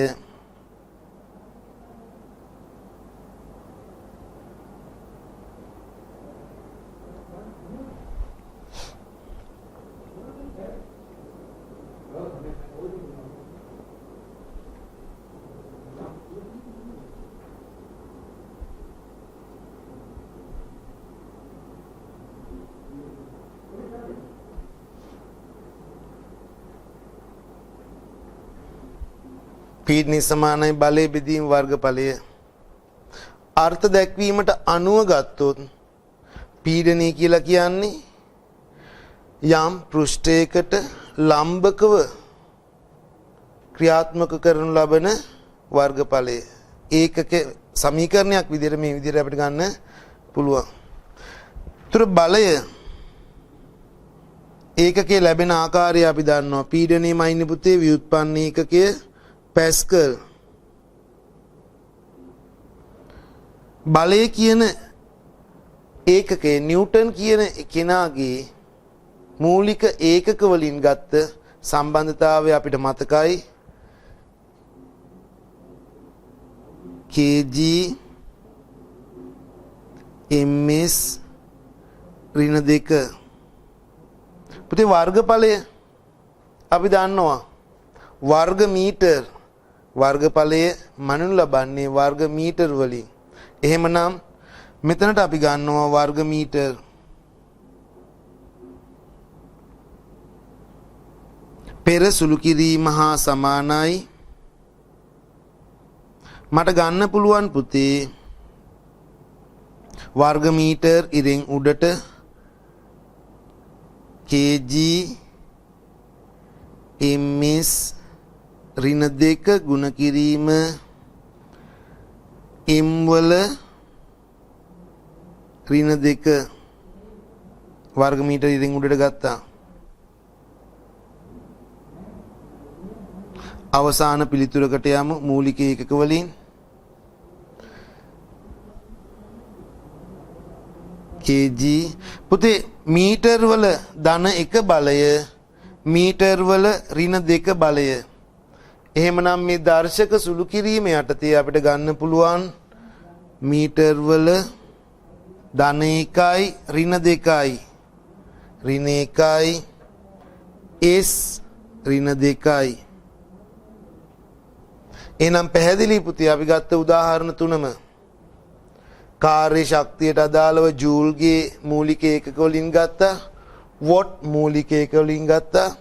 පීඩනය සමානයි බලය බෙදීම වර්ගඵලය. අර්ථ දැක්වීමට අනුව ගත්තොත් පීඩනය කියලා කියන්නේ යම් පෘෂ්ඨයකට ලම්බකව ක්‍රියාත්මක කරනු ලබන වර්ගඵලය. ඒකක සමීකරණයක් විදිහට මේ විදිහට අපිට ගන්න පුළුවන්. ඒතර බලය ඒකකයේ ලැබෙන ආකාරය අපි දන්නවා. පීඩනයේ මයින්නේ පුතේ ව්‍යුත්පන්න ඒකකය පැස්කල්. බලය කියන ඒකකයේ නිව්ටන් කියන කෙනාගේ මූලික ඒකක වලින් ගත්ත සම්බන්ධතාවය අපිට මතකයි. kg ms ඍණ 2 පුතේ වර්ගඵලය අපි දන්නවා වර්ග මීටර් වර්ගඵලය මනු ලබන්නේ වර්ග මීටර් වලින්. එහෙමනම් මෙතනට අපි ගන්නවා වර්ග මීටර්. පෙර සුළු කිරීම හා සමානයි. මට ගන්න පුළුවන් පුතේ වර්ග මීටර් ඉරෙන් උඩට kg ms ඍණ 2 ගුණ කිරීම m වල ඍණ 2 වර්ග මීටර ඉරෙන් උඩට ගත්තා. අවසාන පිළිතුරකට යමු මූලික ඒකක වලින්. kg පුතේ මීටර් වල ධන 1 බලය මීටර් වල ඍණ 2 බලය. එහෙමනම් මේ දර්ශක සුළු කිරීම යටතේ අපිට ගන්න පුළුවන් මීටර් වල ධන 1යි ඍණ 2යි ඍණ 1යි s ඍණ 2යි. එහෙනම් පැහැදිලි පුතේ අපි ගත්ත උදාහරණ තුනම කාර්ය ශක්තියට අදාළව ජූල්ගේ මූලික ඒකක වලින් ගත්තා. වොට් මූලික ඒකක වලින් ගත්තා.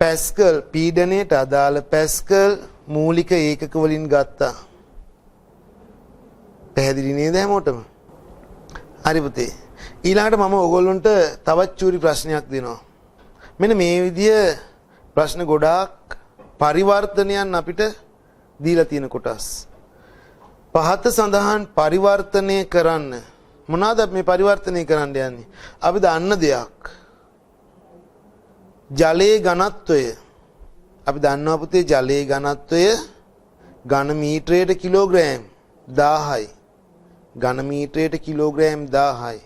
පැස්කල් පීඩනයට අදාළ පැස්කල් මූලික ඒකක වලින් ගත්තා. පැහැදිලි නේද හැමෝටම? හරි පුතේ. ඊළඟට මම ඔයගොල්ලන්ට තවත් චූරි ප්‍රශ්නයක් දෙනවා. මෙන්න මේ විදිය ප්‍රශ්න ගොඩාක් පරිවර්තනයන් අපිට දීලා තියෙන කොටස්. පහත සඳහන් පරිවර්තනය කරන්න. මොනවාද මේ පරිවර්තනය කරන්න යන්නේ? අපි දන්න දෙයක්. ජලයේ ඝනත්වය. අපි දන්නවා පුතේ ජලයේ ඝනත්වය ඝන මීටරයට කිලෝග්‍රෑම් 1000යි. ඝන මීටරයට කිලෝග්‍රෑම් 1000යි.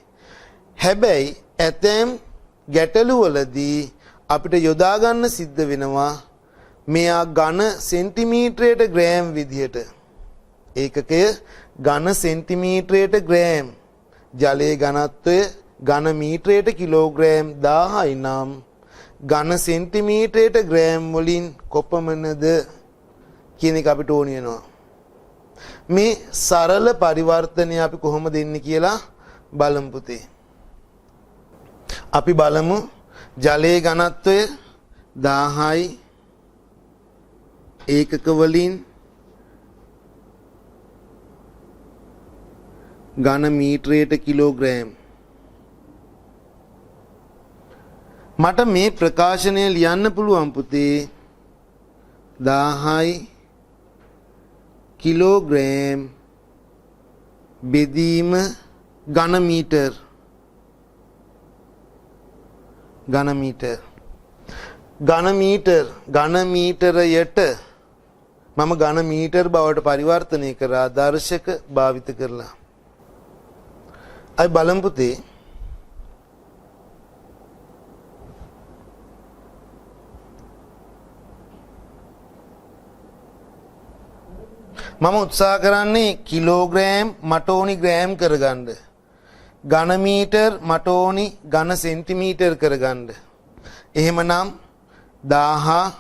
හැබැයි ඇතැම් ගැටලු වලදී අපිට යොදා ගන්න සිද්ධ වෙනවා මෙයා ඝන සෙන්ටිමීටරයට ග්‍රෑම් විදිහට. ඒකකය ඝන සෙන්ටිමීටරයට ග්‍රෑම්. ජලයේ ඝනත්වය ඝන මීටරයට කිලෝග්‍රෑම් 1000යි නම් ඝන සෙන්ටිමීටරයට ග්‍රෑම් වලින් කොපමණද කියන එක අපිට ඕන වෙනවා. මේ සරල පරිවර්තනය අපි කොහොමද දෙන්නේ කියලා බලමු පුතේ. අපි බලමු ජලයේ ඝනත්වය 1000යි ඒකක වලින් ඝන මීටරයට කිලෝග්‍රෑම්. මට මේ ප්‍රකාශනය ලියන්න පුළුවන් පුතේ 1000යි කිලෝග්‍රෑම් බෙදීම ඝන මීටර. ඝන මීටර ඝන මීටරයට මම ඝන මීටර බවට පරිවර්තනය කරා දර්ශක භාවිත කරලා. අයි බලමු පුතේ මම උත්සාහ කරන්නේ කිලෝග්‍රෑම් මට ඕනි ග්‍රෑම් කරගන්න. ඝන මීටර් මට ඕනි ඝන සෙන්ටිමීටර් කරගන්න. එහෙමනම් 1000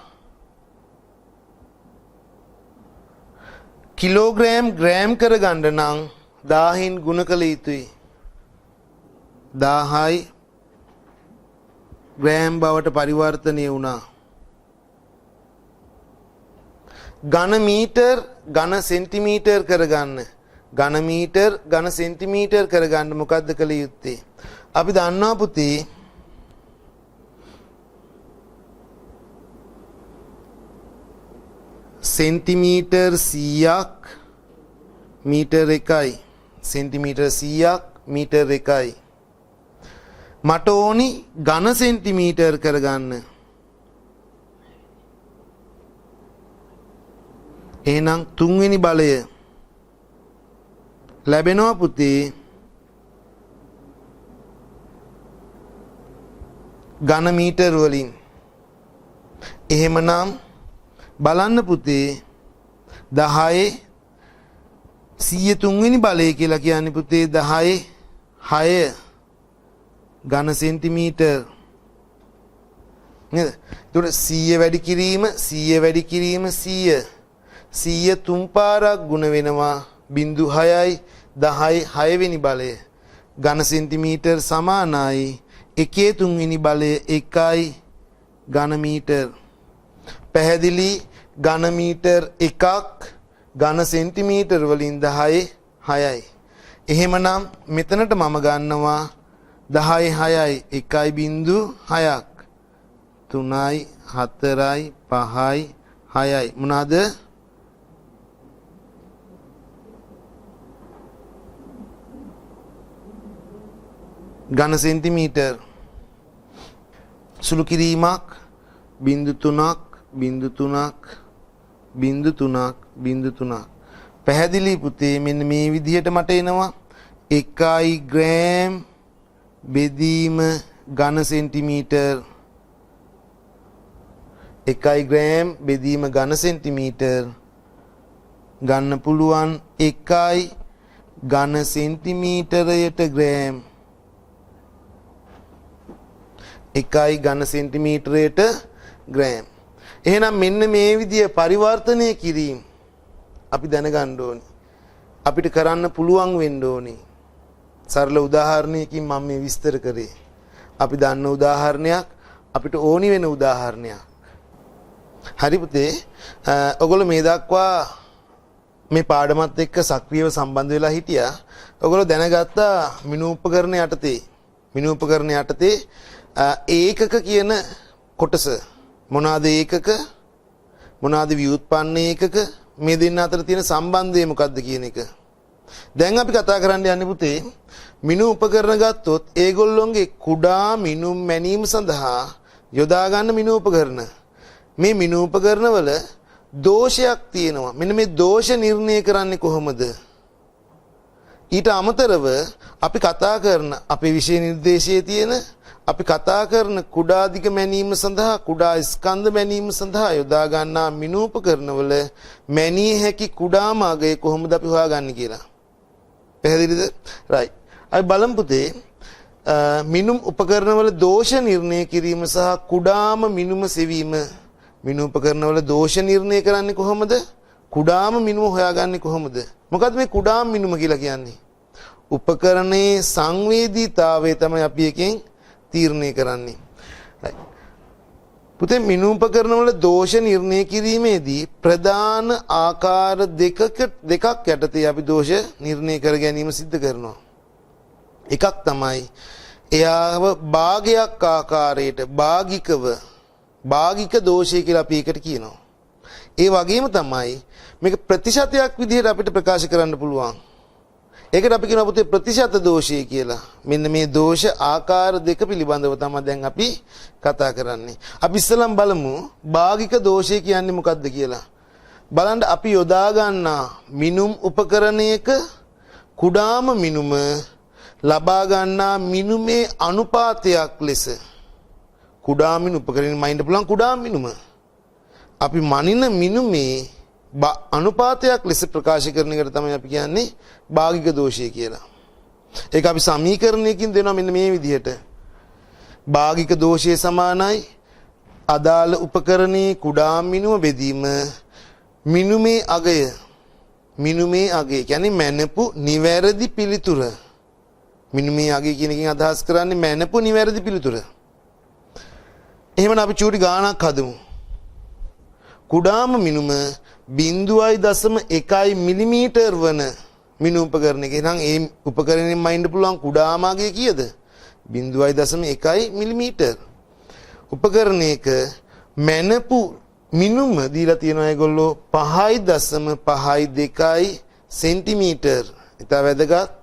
කිලෝග්‍රෑම් ග්‍රෑම් කරගන්න නම් 1000න් ගුණ කළ යුතුයි. 1000යි ග්‍රෑම් බවට පරිවර්තනය වුණා. ඝන මීටර් ඝන සෙන්ටිමීටර් කරගන්න. ඝන මීටර් ඝන සෙන්ටිමීටර් කරගන්න මොකද්ද කළ යුත්තේ? අපි දන්නවා පුතේ සෙන්ටිමීටර් 100ක් මීටර් 1යි. සෙන්ටිමීටර් 100ක් මීටර් 1යි. මට ඕනි ඝන සෙන්ටිමීටර් කරගන්න. එහෙනම් තුන්වෙනි බලය ලැබෙනවා පුතේ ඝන මීටර් වලින්. එහෙමනම් බලන්න පුතේ 10 103 වෙනි බලය කියලා කියන්නේ පුතේ 10 6 ඝන සෙන්ටිමීටර් නේද? ඒකට 100 වැඩි කිරීම 100 වැඩි කිරීම 100 100 තුන් පාරක් ගුණ වෙනවා 0.6යි 10 6 වෙනි බලය ඝන සෙන්ටිමීටර් සමානයි 1 3 වෙනි බලය 1යි ඝන මීටර්. පැහැදිලි? ඝන මීටර් 1ක් ඝන සෙන්ටිමීටර් වලින් 10 6යි. එහෙමනම් මෙතනට මම ගන්නවා 10 6යි 1.6ක් 3යි 4යි 5යි 6යි මොනවාද? ඝන සෙන්ටිමීටර්. සුළු කිරීමක් 0.3ක් 0.3ක් 0.3ක්. පැහැදිලි පුතේ? මෙන්න මේ විදිහට මට එනවා 1 ග්‍රෑම් බෙදීම ඝන සෙන්ටිමීටර්. 1 ග්‍රෑම් බෙදීම ඝන සෙන්ටිමීටර් ගන්න පුළුවන් 1 ඝන සෙන්ටිමීටරයට ග්‍රෑම්. 1 ඝන සෙන්ටිමීටරයට ග්‍රෑම්. එහෙනම් මෙන්න මේ විදිය පරිවර්තනය කිරීම අපි දැනගන්න ඕනේ. අපිට කරන්න පුළුවන් වෙන්න ඕනේ. සරල උදාහරණයකින් මම මේ විස්තර කරේ. අපි දන්න උදාහරණයක්, අපිට ඕනි වෙන උදාහරණයක්. හරි පුතේ, ඔයගොල්ලෝ මේ දක්වා මේ පාඩමත් එක්ක සක්‍රියව සම්බන්ධ වෙලා හිටියා. ඔයගොල්ලෝ දැනගත්තා මිනු උපකරණ යටතේ ඒකක කියන කොටස මොනවාද? ඒකක මොනවාද? ව්‍යුත්පන්න ඒකක. මේ දෙන්න අතර තියෙන සම්බන්ධය මොකක්ද කියන එක. දැන් අපි කතා කරන්න යන්නේ පුතේ මිනු උපකරණ ගත්තොත් ඒගොල්ලොන්ගේ කුඩා මිනුම් මැනීම සඳහා යොදා ගන්න මිනු උපකරණ. මේ මිනු උපකරණ වල දෝෂයක් තියෙනවා. මෙන්න මේ දෝෂ නිර්ණය කරන්නේ කොහොමද? ඊට අමතරව අපි කතා කරන අපේ විෂය නිර්දේශයේ තියෙන අපි කතා කරන කුඩා දිග මැනීම සඳහා කුඩා ස්කන්ධ මැනීම සඳහා යොදා ගන්නා මිනු උපකරණ වල මැනිය හැකි කුඩාම අගය කොහොමද අපි හොයාගන්නේ කියලා. පැහැදිලිද? රයිට්. අපි බලමු පුතේ මිනුම් උපකරණ වල දෝෂ නිර්ණය කිරීම සහ කුඩාම මිනුම සෙවීම. මිනු උපකරණ වල දෝෂ නිර්ණය කරන්නේ කොහොමද? කුඩාම මිනුම හොයාගන්නේ කොහොමද? මොකද්ද මේ කුඩාම මිනුම කියලා කියන්නේ? උපකරණයේ සංවේදීතාවය තමයි අපි එකෙන් තීරණය කරන්නේ. පුතේ මිනු උපකරණ වල දෝෂ නිර්ණය කිරීමේදී ප්‍රධාන ආකාර දෙකක් යටතේ අපි දෝෂ නිර්ණය කර ගැනීම සිද්ධ කරනවා. එකක් තමයි එයාව භාගයක් ආකාරයට භාගික දෝෂය කියලා අපි ඒකට කියනවා. ඒ වගේම තමයි මේක ප්‍රතිශතයක් විදිහට අපිට ප්‍රකාශ කරන්න පුළුවන්. ඒකට අපි කියනවා පුතේ ප්‍රතිශත දෝෂය කියලා. මෙන්න මේ දෝෂ ආකාර දෙක පිළිබඳව තමයි දැන් අපි කතා කරන්නේ. අපි ඉස්සෙල්ලාම බලමු භාගික දෝෂය කියන්නේ මොකක්ද කියලා. බලන්න අපි යොදා ගන්නා මිනුම් උපකරණයක කුඩාම මිනුම ලබා ගන්නා මිනුමේ අනුපාතයක් ලෙස කුඩා මිනු උපකරණය මයින්ඩ් පුළුවන් කුඩා මිනුම අපි මනින මිනුමේ අනුපාතයක් ලෙස ප්‍රකාශ කරන එකට තමයි අපි කියන්නේ භාගික දෝෂය කියලා. ඒක අපි සමීකරණයකින් දෙනවා මෙන්න මේ විදිහට. භාගික දෝෂය සමානයි අදාළ උපකරණයේ කුඩා මිනුම බෙදීම මිනුමේ අගය කියන්නේ මැනපු නිවැරදි පිළිතුර. මිනුමේ අගය කියන එකෙන් අදහස් කරන්නේ මැනපු නිවැරදි පිළිතුර. එහෙමනම් අපි චූටි ගාණක් හදමු. කුඩාම මිනුම 0.1 මිලිමීටර් වන මිනු උපකරණයක. එහෙනම් ඒ උපකරණයෙන් මයින්ඩ් පුළුවන් කුඩාම අගය කීයද? 0.1 මිලිමීටර්. උපකරණයක මැනපු මිනුම දීලා තියෙනවා ඒගොල්ලෝ 5.52 සෙන්ටිමීටර්. ඊට වැදගත්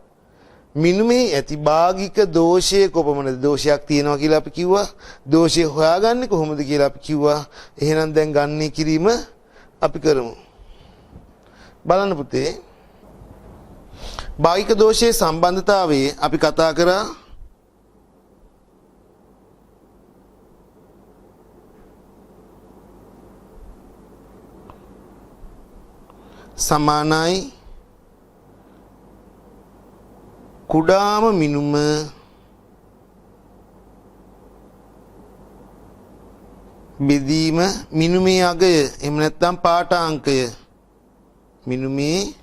මිනුමේ ඇති භාගික දෝෂය කොපමණද? දෝෂයක් තියෙනවා කියලා අපි කිව්වා. දෝෂය හොයාගන්නේ කොහොමද කියලා අපි කිව්වා. එහෙනම් දැන් ගන්නේ කිරීම අපි කරමු. බලන්න පුතේ. භාගික දෝෂයේ සම්බන්ධතාවයේ අපි කතා කරා සමානයි කුඩාම මිනුම බෙදීම මිනුමේ අගය එහෙම නැත්නම් පාඨාංකය මිනුමේ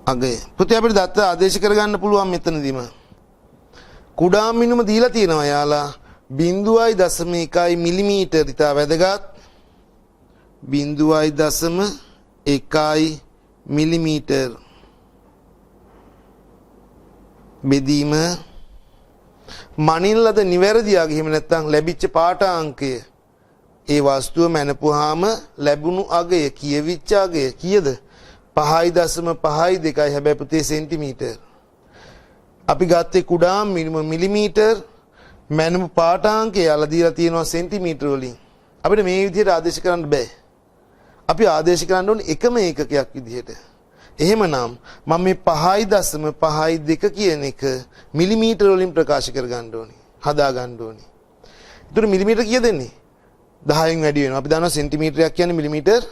අගය. පුතේ අපිට දත්ත ආදේශ කරගන්න පුළුවන් මෙතනදීම. කුඩාම මිනුම දීලා තියෙනවා යාලා 0.1 මිලිමීටර්. ඉතා වැදගත්. 0.1 මිලිමීටර් බෙදීම මනින් ලද නිවැරදි අගය එහෙම නැත්නම් ලැබිච්ච පාඨාංකය ඒ වස්තුව මැනපුවාම ලැබුණු අගය කියවිච්ච අගය කීයද? 5.52. හැබැයි පුතේ සෙන්ටිමීටර්. අපි ගත්තේ කුඩාම මිනිම මිලිමීටර් මැනපු පාඨාංකය යාලා දීලා තියෙනවා සෙන්ටිමීටර් වලින්. අපිට මේ විදිහට ආදේශ කරන්න බෑ. අපි ආදේශ කරන්න ඕනේ එකම ඒකකයක් විදිහට. එහෙමනම් මම මේ 5.52 කියන එක මිලිමීටර වලින් ප්‍රකාශ කර ගන්න ඕනේ. හදා ගන්න ඕනේ. ඒතර මිලිමීටර කීයද දෙන්නේ? 10න් වැඩි වෙනවා. අපි දන්නවා සෙන්ටිමීටරයක් කියන්නේ මිලිමීටර්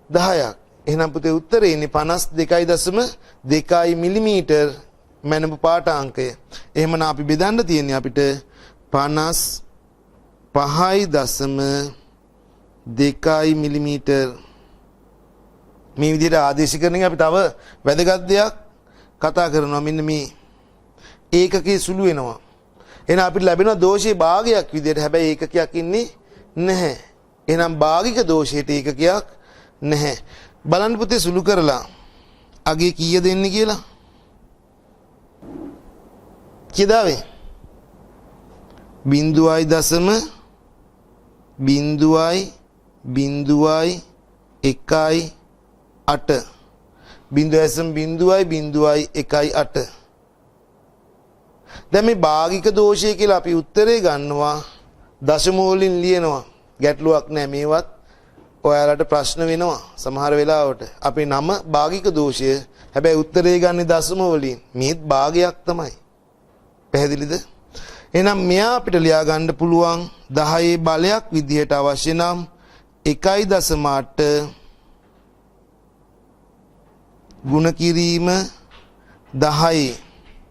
10ක්. එහෙනම් පුතේ උත්තරේ ඉන්නේ 52.2 මිලිමීටර් මැනපු පාඨාංකය. එහෙමනම් අපි බෙදන්න තියෙන්නේ අපිට 55.2 මිලිමීටර්. මේ විදිහට ආදේශ කරන එක අපි තව වැදගත් දෙයක් කතා කරනවා. මෙන්න මේ ඒකකයේ සුළු වෙනවා. එහෙනම් අපිට ලැබෙන දෝෂයේ භාගයක් විදිහට. හැබැයි ඒකකයක් ඉන්නේ නැහැ. එහෙනම් භාගික දෝෂයට ඒකකයක් නැහැ. බලන්න පුතේ සුළු කරලා අගේ කීය දෙන්නේ කියලා. කීයදාවේ? 0.0.1 8 0.0.18. දැන් මේ භාගික දෝෂය කියලා අපි උත්තරේ ගන්නවා දශම වලින් ලියනවා. ගැටලුවක් නැහැ. මේවත් ඔයාලට ප්‍රශ්න වෙනවා සමහර වෙලාවට. අපේ නම භාගික දෝෂය. හැබැයි උත්තරේ ගන්නේ දශම වලින්. මේත් භාගයක් තමයි. පැහැදිලිද? එහෙනම් මෙයා අපිට ලියා ගන්න පුළුවන් 10 බලයක් විදිහට අවශ්‍ය නම් 1.8 ගුණ කිරීම 10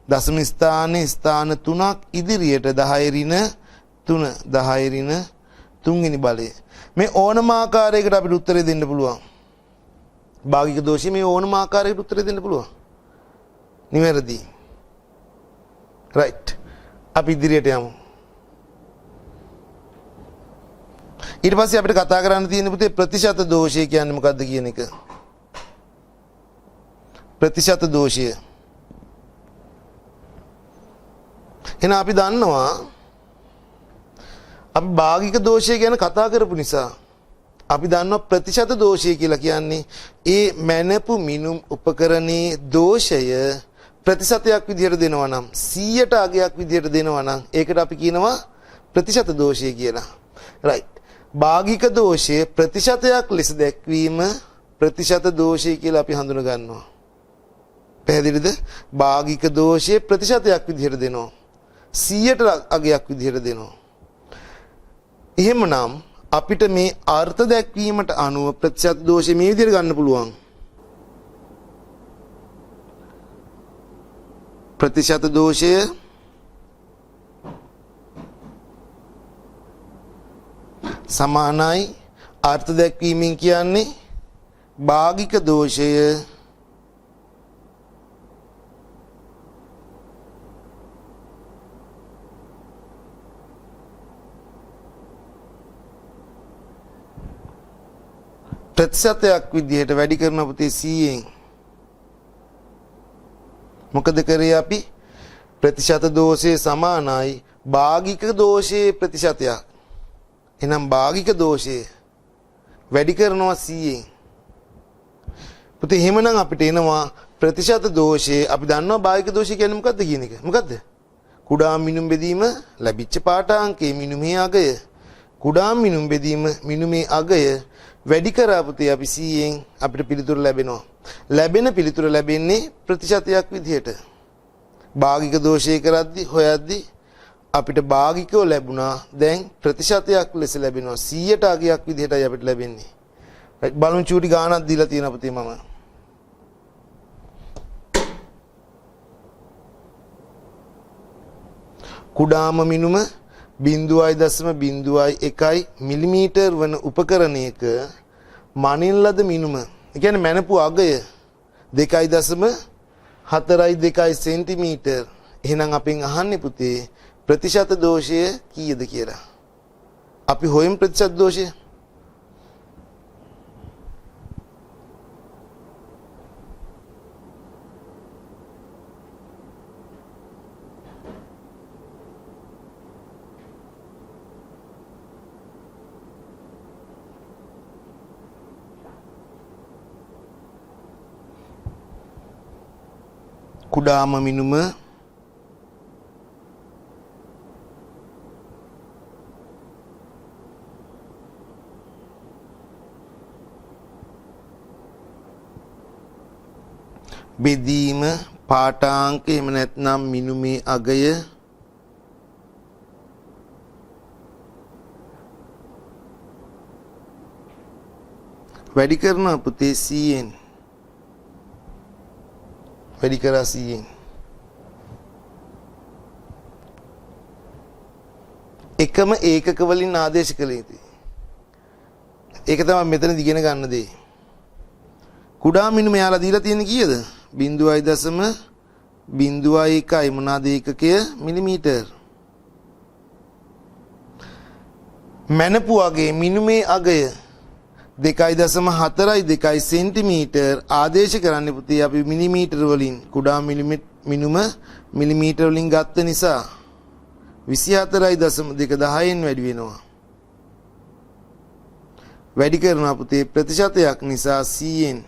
දශම ස්ථානයේ ස්ථාන 3ක් ඉදිරියට 10 ඍණ 3 10 ඍණ 3 වෙනි බලය. මේ ඕනම ආකාරයකට අපිට උත්තරේ දෙන්න පුළුවන්. භාගික දෝෂය මේ ඕනම ආකාරයකට උත්තරේ දෙන්න පුළුවන්. නිවැරදි. right. අපි ඉදිරියට යමු. ඊට පස්සේ අපිට කතා කරන්න තියෙන පුතේ ප්‍රතිශත දෝෂය කියන්නේ මොකක්ද කියන එක. ප්‍රතිශත දෝෂය. එහෙනම් අපි දන්නවා අපි භාගික දෝෂය ගැන කතා කරපු නිසා අපි දන්නවා ප්‍රතිශත දෝෂය කියලා කියන්නේ ඒ මැනපු මිනුම් උපකරණයේ දෝෂය ප්‍රතිශතයක් විදිහට දෙනවා නම් 100ට අගයක් විදිහට දෙනවා නම් ඒකට අපි කියනවා ප්‍රතිශත දෝෂය කියලා. right. භාගික දෝෂය ප්‍රතිශතයක් ලෙස දැක්වීම ප්‍රතිශත දෝෂය කියලා අපි හඳුන ගන්නවා. පැහැදිලිද? භාගික දෝෂය ප්‍රතිශතයක් විදිහට දෙනවා. 100ට අගයක් විදිහට දෙනවා. එහෙමනම් අපිට මේ අර්ථ දැක්වීමට අනුව ප්‍රතිශත දෝෂය මේ විදිහට ගන්න පුළුවන්. ප්‍රතිශත දෝෂය සමානයි අර්ථ දැක්වීමෙන් කියන්නේ භාගික දෝෂය ප්‍රතිශතයක් විදිහට වැඩි කරන පුතේ 100න්. මොකද කරේ අපි? ප්‍රතිශත දෝෂයේ සමානයි භාගික දෝෂයේ ප්‍රතිශතයක්. එහෙනම් භාගික දෝෂය වැඩි කරනවා 100න්. පුතේ එහෙමනම් අපිට එනවා ප්‍රතිශත දෝෂයේ අපි දන්නවා භාගික දෝෂය කියන්නේ මොකක්ද කියන එක. මොකද්ද? කුඩා මිනුම් බෙදීම ලැබිච්ච පාඨාංකයේ මිනුමේ අගය. කුඩා මිනුම් බෙදීම මිනුමේ අගය වැඩි කරා පුතේ අපි 100න් අපිට පිළිතුරු ලැබෙනවා. ලැබෙන පිළිතුර ලැබෙන්නේ ප්‍රතිශතයක් විදිහට. භාගික දෝෂය කරද්දි හොයද්දි අපිට භාගිකව ලැබුණා. දැන් ප්‍රතිශතයක් ලෙස ලැබෙනවා. 100ට අගයක් විදිහටයි අපිට ලැබෙන්නේ. බලුන් චූටි ගානක් දීලා තියෙනවා පුතේ මම. කුඩාම මිනුම 0.01 මිලිමීටර් වන උපකරණයක මනින් ලද මිනුම, ඒ කියන්නේ මැනපු අගය 2.42 සෙන්ටිමීටර්. එහෙනම් අපෙන් අහන්නේ පුතේ ප්‍රතිශත දෝෂය කීයද කියලා. අපි හොයමු ප්‍රතිශත දෝෂය. කුඩාම මිනුම බෙදීම පාඨාංක එහෙම නැත්නම් මිනුමේ අගය වැඩි කරනවා පුතේ 100න්. වැඩි කරා 100න්. එකම ඒකක වලින් ආදේශ කළ යුතුයි. ඒක තමයි මෙතන දිගෙන ගන්න දේ. කුඩා මිනුම යාලා දීලා තියෙන්නේ කීයද? 0.01 මොනවාද ඒකකය? මිලිමීටර්. මැනපු අගේ මිනුමේ අගය 2.42 සෙන්ටිමීටර් ආදේශ කරන්නේ පුතේ අපි මිලිමීටර වලින්. කුඩා මිනුම මිලිමීටර වලින් ගත්ත නිසා 24.2 වැඩි වෙනවා. වැඩි කරනවා පුතේ ප්‍රතිශතයක් නිසා 100න්.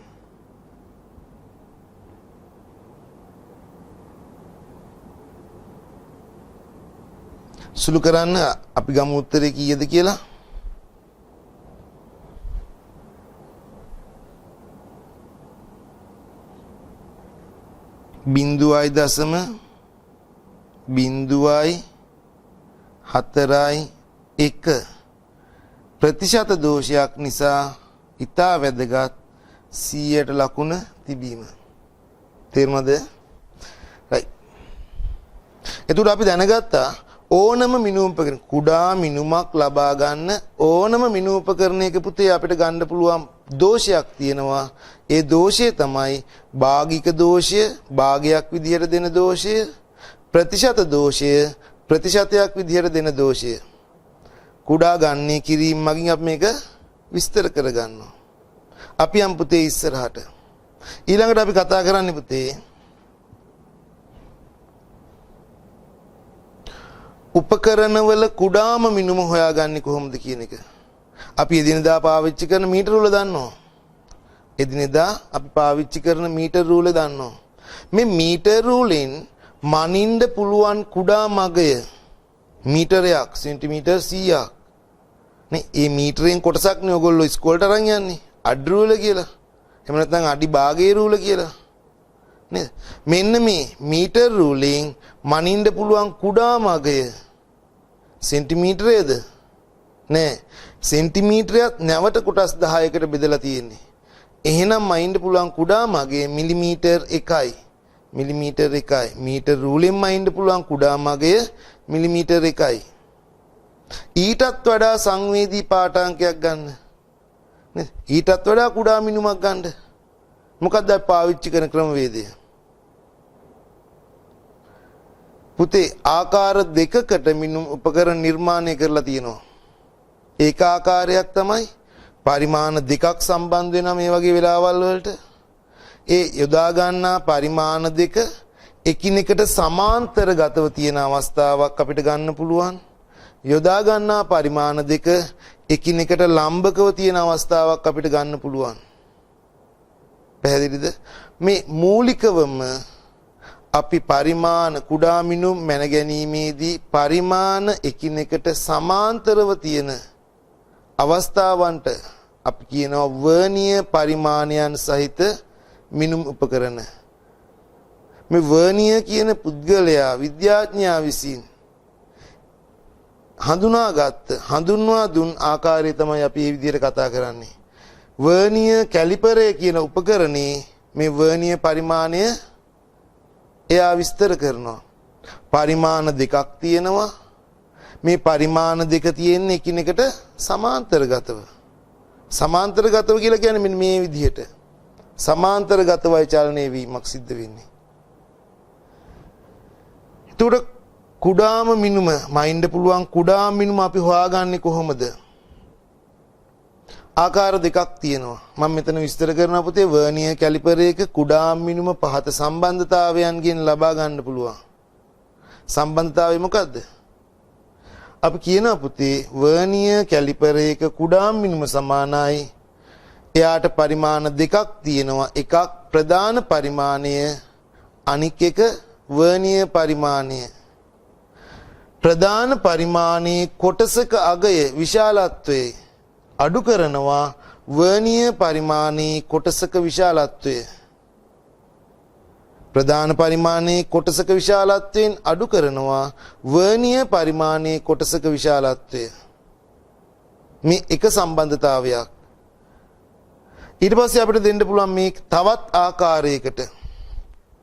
සුළු කරන්න අපි ගමු උත්තරේ කීයද කියලා. බිඳුවයි දශම බිඳුවයි 4.1 ප්‍රතිශත දෝෂයක් නිසා ඉතා වැදගත් 100ට ලකුණ තිබීම. තේරුණාද? right. එතකොට අපි දැනගත්තා ඕනම මිනුම් උපකරණ කුඩා මිනුමක් ලබා ගන්න ඕනම මිනුම් උපකරණයක පුතේ අපිට ගන්න පුළුවන් දෝෂයක් තියෙනවා. ඒ දෝෂය තමයි භාගික දෝෂය, භාගයක් විදිහට දෙන දෝෂය, ප්‍රතිශත දෝෂය, ප්‍රතිශතයක් විදිහට දෙන දෝෂය. කුඩා ගන්නේ කිරීම මගින් අපි මේක විස්තර කරගන්නවා. අපි යම් පුතේ ඉස්සරහට. ඊළඟට අපි කතා කරන්නේ පුතේ උපකරණවල කුඩාම මිනුම හොයාගන්නේ කොහොමද කියන එක. අපි එදිනෙදා පාවිච්චි කරන මීටර රූල දන්නවා. එදිනෙදා අපි පාවිච්චි කරන මීටර රූල දන්නවා. මේ මීටර රූලෙන් මනින්න පුළුවන් කුඩා මගය මීටරයක් සෙන්ටිමීටර් 100ක්. නේ මේ මීටරෙන් කොටසක් නේ ඔයගොල්ලෝ ඉස්කෝලේට අරන් යන්නේ. අඩි රූල කියලා. එහෙම නැත්නම් අඩි භාගයේ රූල කියලා. නේද? මෙන්න මේ මීටර රූලෙන් මනින්න පුළුවන් කුඩා මගය සෙන්ටිමීටරයේද? නෑ. සෙන්ටිමීටරයක් නැවට කොටස් 10කට බෙදලා තියෙන්නේ. එහෙනම් මනින්න පුළුවන් කුඩා මගය මිලිමීටර් 1යි. මිලිමීටර් 1යි. මීටර රූලෙන් මනින්න පුළුවන් කුඩා මගය මිලිමීටර් 1යි. ඊටත් වඩා සංවේදී පාඨාංකයක් ගන්න. නේද? ඊටත් වඩා කුඩා මිනුමක් ගන්න. මොකක්ද පාවිච්චි කරන ක්‍රමවේදය? පුතේ ආකාර දෙකකට මිනුම් උපකරණ නිර්මාණය කරලා තියෙනවා. ඒක ආකාරයක් තමයි පරිමාණ දෙකක් සම්බන්ධ වෙනවා මේ වගේ වෙලාවල් වලට. ඒ යොදා ගන්නා පරිමාණ දෙක එකිනෙකට සමාන්තරගතව තියෙන අවස්ථාවක් අපිට ගන්න පුළුවන්. යොදා ගන්නා පරිමාණ දෙක එකිනෙකට ලම්බකව තියෙන අවස්ථාවක් අපිට ගන්න පුළුවන්. පැහැදිලිද? මේ මූලිකවම අපි පරිමාණ කුඩා මිනුම් මැන ගැනීමේදී පරිමාණ එකිනෙකට සමාන්තරව තියෙන අවස්ථාවන්ට අපි කියනවා වර්ණීය පරිමාණයන් සහිත මිනුම් උපකරණ. මේ වර්ණීය කියන පුද්ගලයා විද්‍යාඥයා විසින් හඳුන්වා දුන් ආකාරය තමයි අපි මේ විදිහට කතා කරන්නේ. වර්ණීය කැලිපරය කියන උපකරණේ මේ වර්ණීය පරිමාණය එයා විස්තර කරනවා. පරිමාණ දෙකක් තියෙනවා. මේ පරිමාණ දෙක තියෙන්නේ එකිනෙකට සමාන්තරගතව. සමාන්තරගතව කියලා කියන්නේ මෙන්න මේ විදිහට. සමාන්තරගතවයි චලනය වීමක් සිද්ධ වෙන්නේ. ඒතකොට කුඩාම මිනුම මයින්ඩ් පුළුවන් කුඩාම මිනුම අපි හොයාගන්නේ කොහොමද? ආකාර දෙකක් තියෙනවා. මම මෙතන විස්තර කරනවා පුතේ වර්ණීය කැලිපරයක කුඩාම මිනුම පහත සම්බන්ධතාවයන්ගෙන් ලබා ගන්න පුළුවන්. සම්බන්ධතාවය මොකද්ද? අපි කියනවා පුතේ වර්ණීය කැලිපරයක කුඩාම මිනුම සමානයි. එයාට පරිමාණ දෙකක් තියෙනවා. එකක් ප්‍රධාන පරිමාණය, අනික් එක වර්ණීය පරිමාණය. ප්‍රධාන පරිමාණයේ කොටසක අගය විශාලත්වයේ අඩු කරනවා වර්ණීය පරිමාණයේ කොටසක විශාලත්වය. ප්‍රධාන පරිමාණයේ කොටසක විශාලත්වයෙන් අඩු කරනවා වර්ණීය පරිමාණයේ කොටසක විශාලත්වය. මේ එක සම්බන්ධතාවයක්. ඊට පස්සේ අපිට දෙන්න පුළුවන් මේ තවත් ආකාරයකට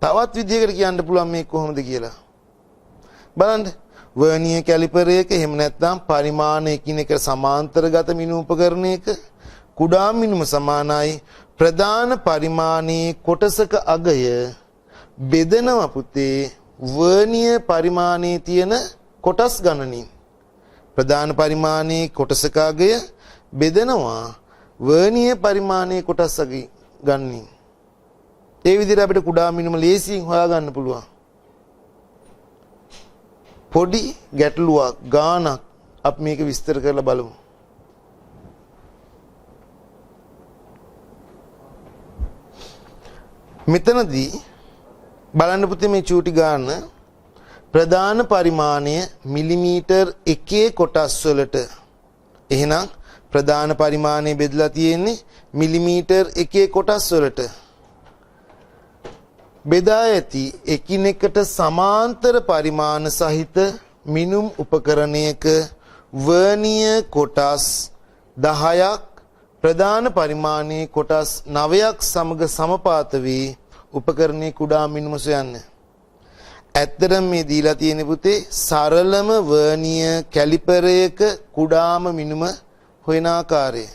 තවත් විදිහකට කියන්න පුළුවන් මේ කොහොමද කියලා. බලන්න වර්ණීය කැලිපරයක එහෙම නැත්නම් පරිමාණ එකිනෙක සමාන්තරගත මිනුම් උපකරණයක කුඩා මිනුම සමානයි ප්‍රධාන පරිමාණයේ කොටසක අගය බෙදනවා පුතේ වර්ණීය පරිමාණයේ තියෙන කොටස් ගණනින්. ප්‍රධාන පරිමාණයේ කොටසක අගය බෙදනවා වර්ණීය පරිමාණයේ කොටස් ගණනින්. ඒ විදිහට අපිට කුඩා මිනුම ලේසියෙන් හොයාගන්න පුළුවන්. පොඩි ගැටලුවක් ගානක් අපි මේක විස්තර කරලා බලමු. මෙතනදී බලන්න පුතේ මේ චූටි ගාන ප්‍රධාන පරිමාණය මිලිමීටර් 1 කොටස් වලට. එහෙනම් ප්‍රධාන පරිමාණය බෙදලා තියෙන්නේ මිලිමීටර් 1 කොටස් වලට. බෙදා ඇති එකිනෙකට සමාන්තර පරිමාණ සහිත මිනුම් උපකරණයක වර්ණීය කොටස් 10ක් ප්‍රධාන පරිමාණයේ කොටස් 9ක් සමග සමපාත වී උපකරණයේ කුඩා මිනුම සොයන්න. ඇත්තටම මේ දීලා තියෙන පුතේ සරලම වර්ණීය කැලිපරයක කුඩාම මිනුම හොයන ආකාරය.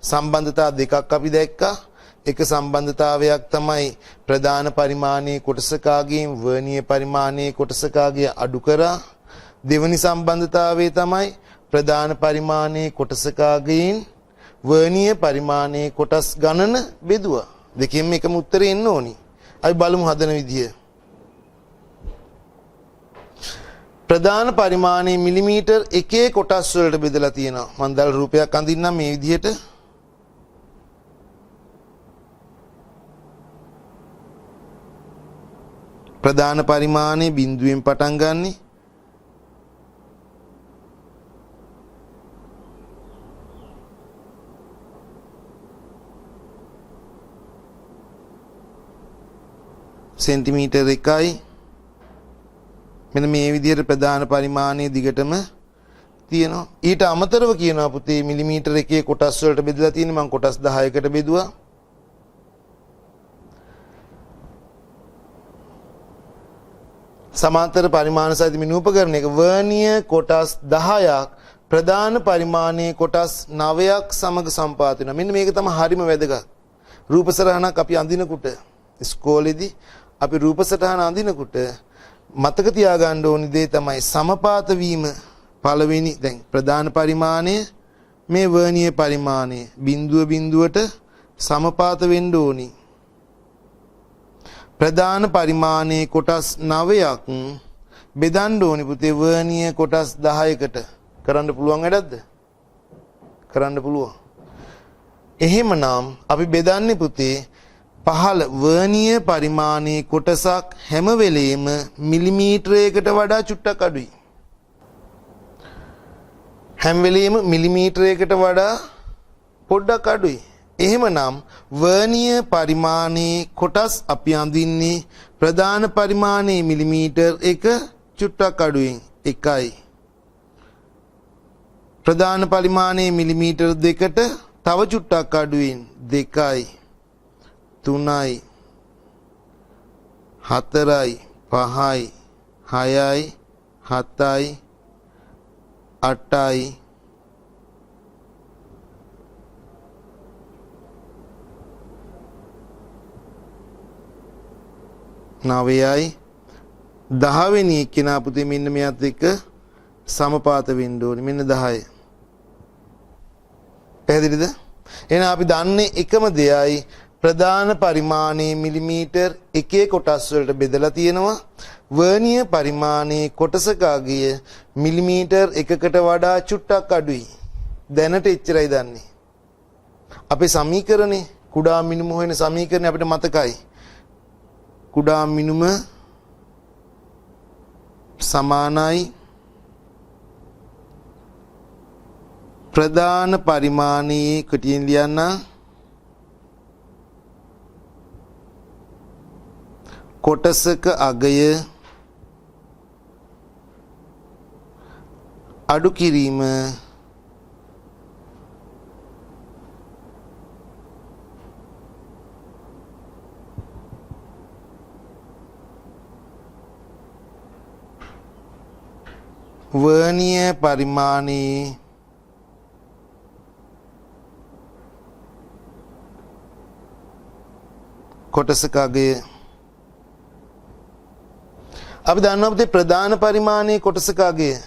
සම්බන්ධතා දෙකක් අපි දැක්කා. එක සම්බන්ධතාවයක් තමයි ප්‍රධාන පරිමාණයේ කොටසකාගෙන් වර්ණීය පරිමාණයේ කොටසකාගේ අඩු කරා. දෙවැනි සම්බන්ධතාවය තමයි ප්‍රධාන පරිමාණයේ කොටසකාගෙන් වර්ණීය පරිමාණයේ කොටස් ගණන බෙදුවා. දෙකෙන්ම එකම උත්තරේ එන්න ඕනි. අපි බලමු හදන විදිය. ප්‍රධාන පරිමාණයේ මිලිමීටර් 1 කොටස් වලට බෙදලා තියෙනවා. මම දාලා රූපයක් අඳින්නම් මේ විදිහට. ප්‍රධාන පරිමාණයේ බිඳුවෙන් පටන් ගන්නේ සෙන්ටිමීටර් 1යි. මෙන්න මේ විදිහට ප්‍රධාන පරිමාණයේ දිගටම තියෙනවා. ඊට අමතරව කියනවා පුතේ මිලිමීටර් 1 කොටස් වලට බෙදලා තියෙන්නේ. මම කොටස් 10කට බෙදුවා. සමාන්තර පරිමාණ සහිත මිනුම් උපකරණයක වර්ණීය කොටස් 10ක් ප්‍රධාන පරිමාණයේ කොටස් 9ක් සමග සම්පාත වෙනවා. මෙන්න මේක තමයි හරිම වැදගත්. රූප සටහනක් අපි අඳිනකොට ඉස්කෝලේදී අපි රූප සටහන අඳිනකොට මතක තියාගන්න ඕනි දේ තමයි සමපාත වීම. පළවෙනි දැන් ප්‍රධාන පරිමාණය මේ වර්ණීය පරිමාණය බිඳුව බිඳුවට සමපාත වෙන්න ඕනි. ප්‍රධාන පරිමාණයේ කොටස් 9ක් බෙදන්න ඕනි පුතේ වර්ණීය කොටස් 10කට. කරන්න පුළුවන් වැඩක්ද? කරන්න පුළුවන්. එහෙමනම් අපි බෙදන්නේ පුතේ 15 වර්ණීය පරිමාණයේ කොටසක් හැම වෙලෙම මිලිමීටරයකට වඩා චුට්ටක් අඩුයි. හැම වෙලෙම මිලිමීටරයකට වඩා පොඩ්ඩක් අඩුයි. එහෙමනම් වර්ණීය පරිමාණයේ කොටස් අපි අඳින්නේ ප්‍රධාන පරිමාණයේ මිලිමීටර් 1 චුට්ටක් අඩුවෙන් 1යි. ප්‍රධාන පරිමාණයේ මිලිමීටර් 2ට තව චුට්ටක් අඩුවෙන් 2යි. 3යි 4යි 5යි 6යි 7යි 8යි 9යි 10 වෙනි එක්කෙනා පුතේ මෙන්න මෙයත් එක්ක සමපාත වෙන්න ඕනේ. මෙන්න 10. පැහැදිලිද? එහෙනම් අපි දන්නේ එකම දෙයයි ප්‍රධාන පරිමාණයේ මිලිමීටර් 1 කොටස් වලට බෙදලා තියෙනවා. වර්ණීය පරිමාණයේ කොටසකගේ මිලිමීටර් 1කට වඩා චුට්ටක් අඩුයි. දැනට එච්චරයි දන්නේ. අපේ සමීකරණේ කුඩා මිනිම හොයන සමීකරණේ අපිට මතකයි. කුඩා මිනිම සමානයි ප්‍රධාන පරිමාණයේ කටියෙන් ලියන්න කොටසක අගය අඩු කිරීම වර්ණීය පරිමාණයේ කොටසක අගය අපි දන්නවා පුතේ ප්‍රධාන පරිමාණයේ කොටසක අගය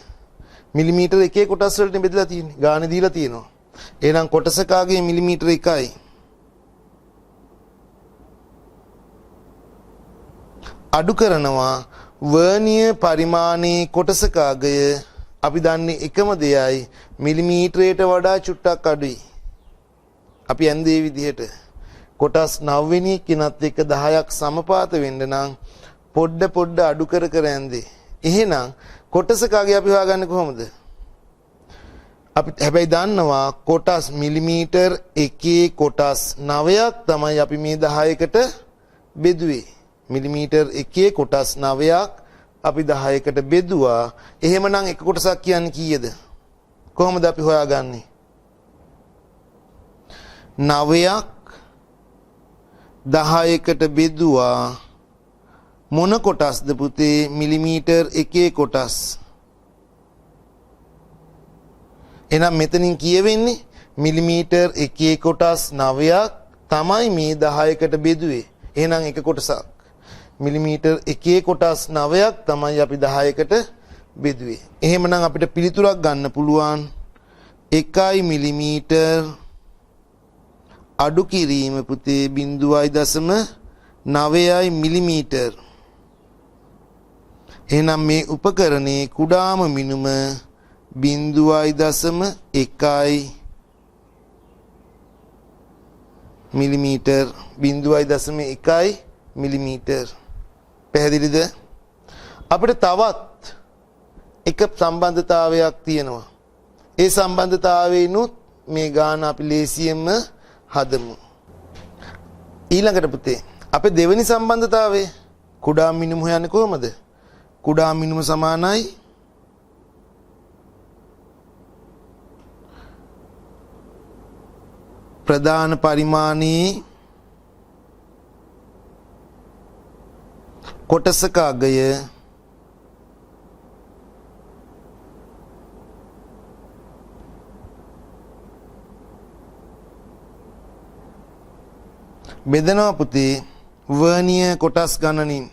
මිලිමීටර 1 කොටස් වලට බෙදලා තියෙන්නේ. ගාණ දීලා තියෙනවා. එහෙනම් කොටසක අගය මිලිමීටර 1යි. අඩු කරනවා වර්ණීය පරිමාණයේ කොටසක අගය අපි දන්නේ එකම දෙයයි මිලිමීටරයට වඩා චුට්ටක් අඩුයි. අපි යන්නේ මේ විදිහට කොටස් 9 වෙනි කිනත් එක්ක 10ක් සමපාත වෙන්න නම් පොඩ අඩු කර යන්නේ. එහෙනම් කොටසක අගය අපි හොයාගන්නේ කොහොමද? අපි හැබැයි දන්නවා කොටස් මිලිමීටර් 1 කොටස් 9ක් තමයි අපි මේ 10කට බෙදුවේ. මිලිමීටර් 1 කොටස් 9ක් අපි 10කට බෙදුවා. එහෙමනම් එක කොටසක් කියන්නේ කීයද? කොහොමද අපි හොයාගන්නේ? 9ක් 10කට බෙදුවා මොන කොටස්ද පුතේ? මිලිමීටර් 1 කොටස්. එහෙනම් මෙතනින් කියවෙන්නේ මිලිමීටර් 1 කොටස් 9ක් තමයි මේ 10කට බෙදුවේ. එහෙනම් එක කොටසක් මිලිමීටර් 1 කොටස් 9ක් තමයි අපි 10කට බෙදුවේ. එහෙමනම් අපිට පිළිතුරක් ගන්න පුළුවන් 1 මිලිමීටර් අඩු කිරීම පුතේ 0.9 මිලිමීටර්. එහෙනම් මේ උපකරණේ කුඩාම මිනුම 0.1 මිලිමීටර් 0.1 මිලිමීටර්. පැහැදිලිද? අපිට තවත් එක සම්බන්ධතාවයක් තියෙනවා. ඒ සම්බන්ධතාවයනොත් මේ ගාන අපි ලේසියෙන්ම හදමු. ඊළඟට පුතේ අපේ දෙවෙනි සම්බන්ධතාවය කුඩා මිනිම හොයන්නේ කොහමද? කුඩා මිනිම සමානයි ප්‍රධාන පරිමාණයේ කොටසක අගය බෙදනවා පුතේ වර්ණීය කොටස් ගණනින්.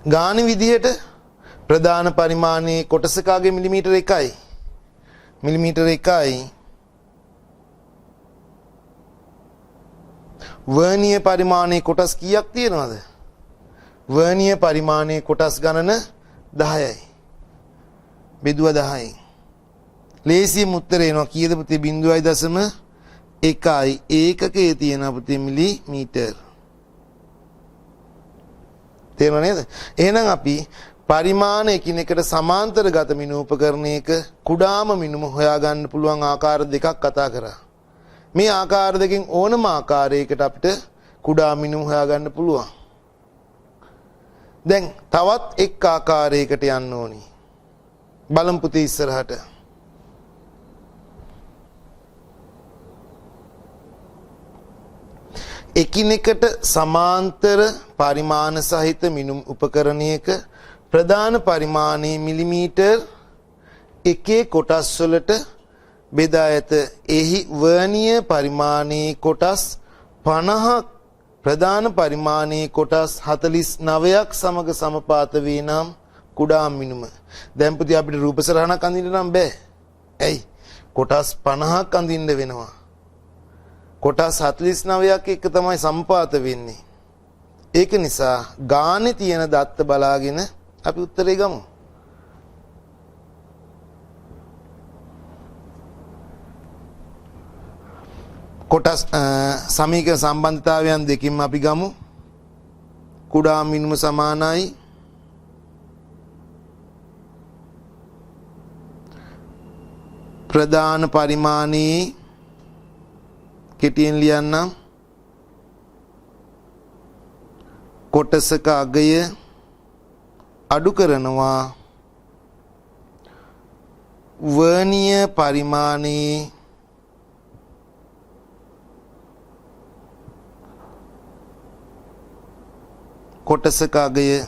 ගාන විදිහට ප්‍රධාන පරිමාණයේ කොටසකගේ මිලිමීටර 1යි. මිලිමීටර 1යි. වර්ණීය පරිමාණයේ කොටස් කීයක් තියෙනවද? වර්ණීය පරිමාණයේ කොටස් ගණන 10යි. බෙදුව 10යි. ලේසියෙන් උත්තරේ එනවා කීයද පුතේ? 0.1යි. ඒකකයේ තියෙන පුතේ මිලිමීටර. තේරුණා නේද? එහෙනම් අපි පරිමාණ එකිනෙකට සමාන්තරගත මිනු උපකරණයක කුඩාම මිනුම හොයාගන්න පුළුවන් ආකාර දෙකක් කතා කරා. මේ ආකාර දෙකෙන් ඕනම ආකාරයකට අපිට කුඩා මිනුම හොයාගන්න පුළුවන්. දැන් තවත් එක් ආකාරයකට යන්න ඕනි. බලමු පුතේ ඉස්සරහට. එකිනෙකට සමාන්තර පරිමාණ සහිත මිනුම් උපකරණයක ප්‍රධාන පරිමාණයේ මිලිමීටර් එකේ කොටස් වලට බෙදා ඇත. එහි වර්ණීය පරිමාණයේ කොටස් 50ක් ප්‍රධාන පරිමාණයේ කොටස් 49ක් සමග සමපාත වේ නම් කුඩා මිනුම. දැන් පුතේ අපිට රූප සරහනක් අඳින්න නම් බෑ. ඇයි? කොටස් 50ක් අඳින්න වෙනවා. කොටස් 49ක් එක තමයි සම්පාත වෙන්නේ. ඒක නිසා ගානේ තියෙන දත්ත බලාගෙන අපි උත්තරේ ගමු. කොටස් සමීකරණ සම්බන්ධතාවයන් දෙකින්ම අපි ගමු. කුඩා මිනුම සමානයි ප්‍රධාන පරිමාණයේ කෙටියෙන් ලියන්නම් කොටසක අගය අඩු කරනවා වර්ණීය පරිමාණයේ කොටසක අගය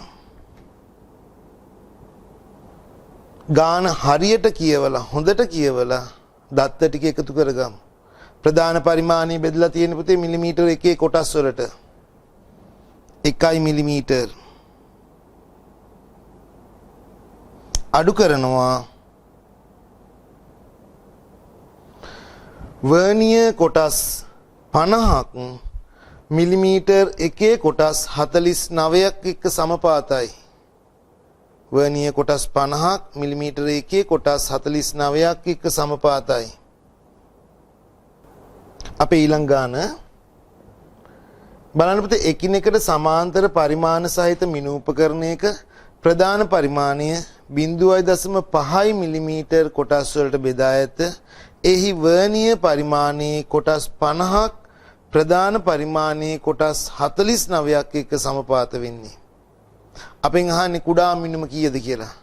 ගාන හරියට කියවලා හොඳට කියවලා දත්ත ටික එකතු කරගමු. ප්‍රධාන පරිමාණය බෙදලා තියෙන පුතේ මිලිමීටර එකේ කොටස් වලට 1 මිලිමීටර අඩු කරනවා වර්ණීය කොටස් 50ක් මිලිමීටර එකේ කොටස් 49ක් එක්ක සමපාතයි. වර්ණීය කොටස් 50ක් මිලිමීටර එකේ කොටස් 49ක් එක්ක සමපාතයි. අපේ ඊළඟ ගාන බලන්න පුතේ එකිනෙකට සමාන්තර පරිමාණ සහිත මිනු උපකරණයක ප්‍රධාන පරිමාණය 0.5 මිලිමීටර කොටස් වලට බෙදා ඇත. එහි වර්ණීය පරිමාණයේ කොටස් 50ක් ප්‍රධාන පරිමාණයේ කොටස් 49ක් එක්ක සමපාත වෙන්නේ. අපෙන් අහන්නේ කුඩා මිනුම කීයද කියලා.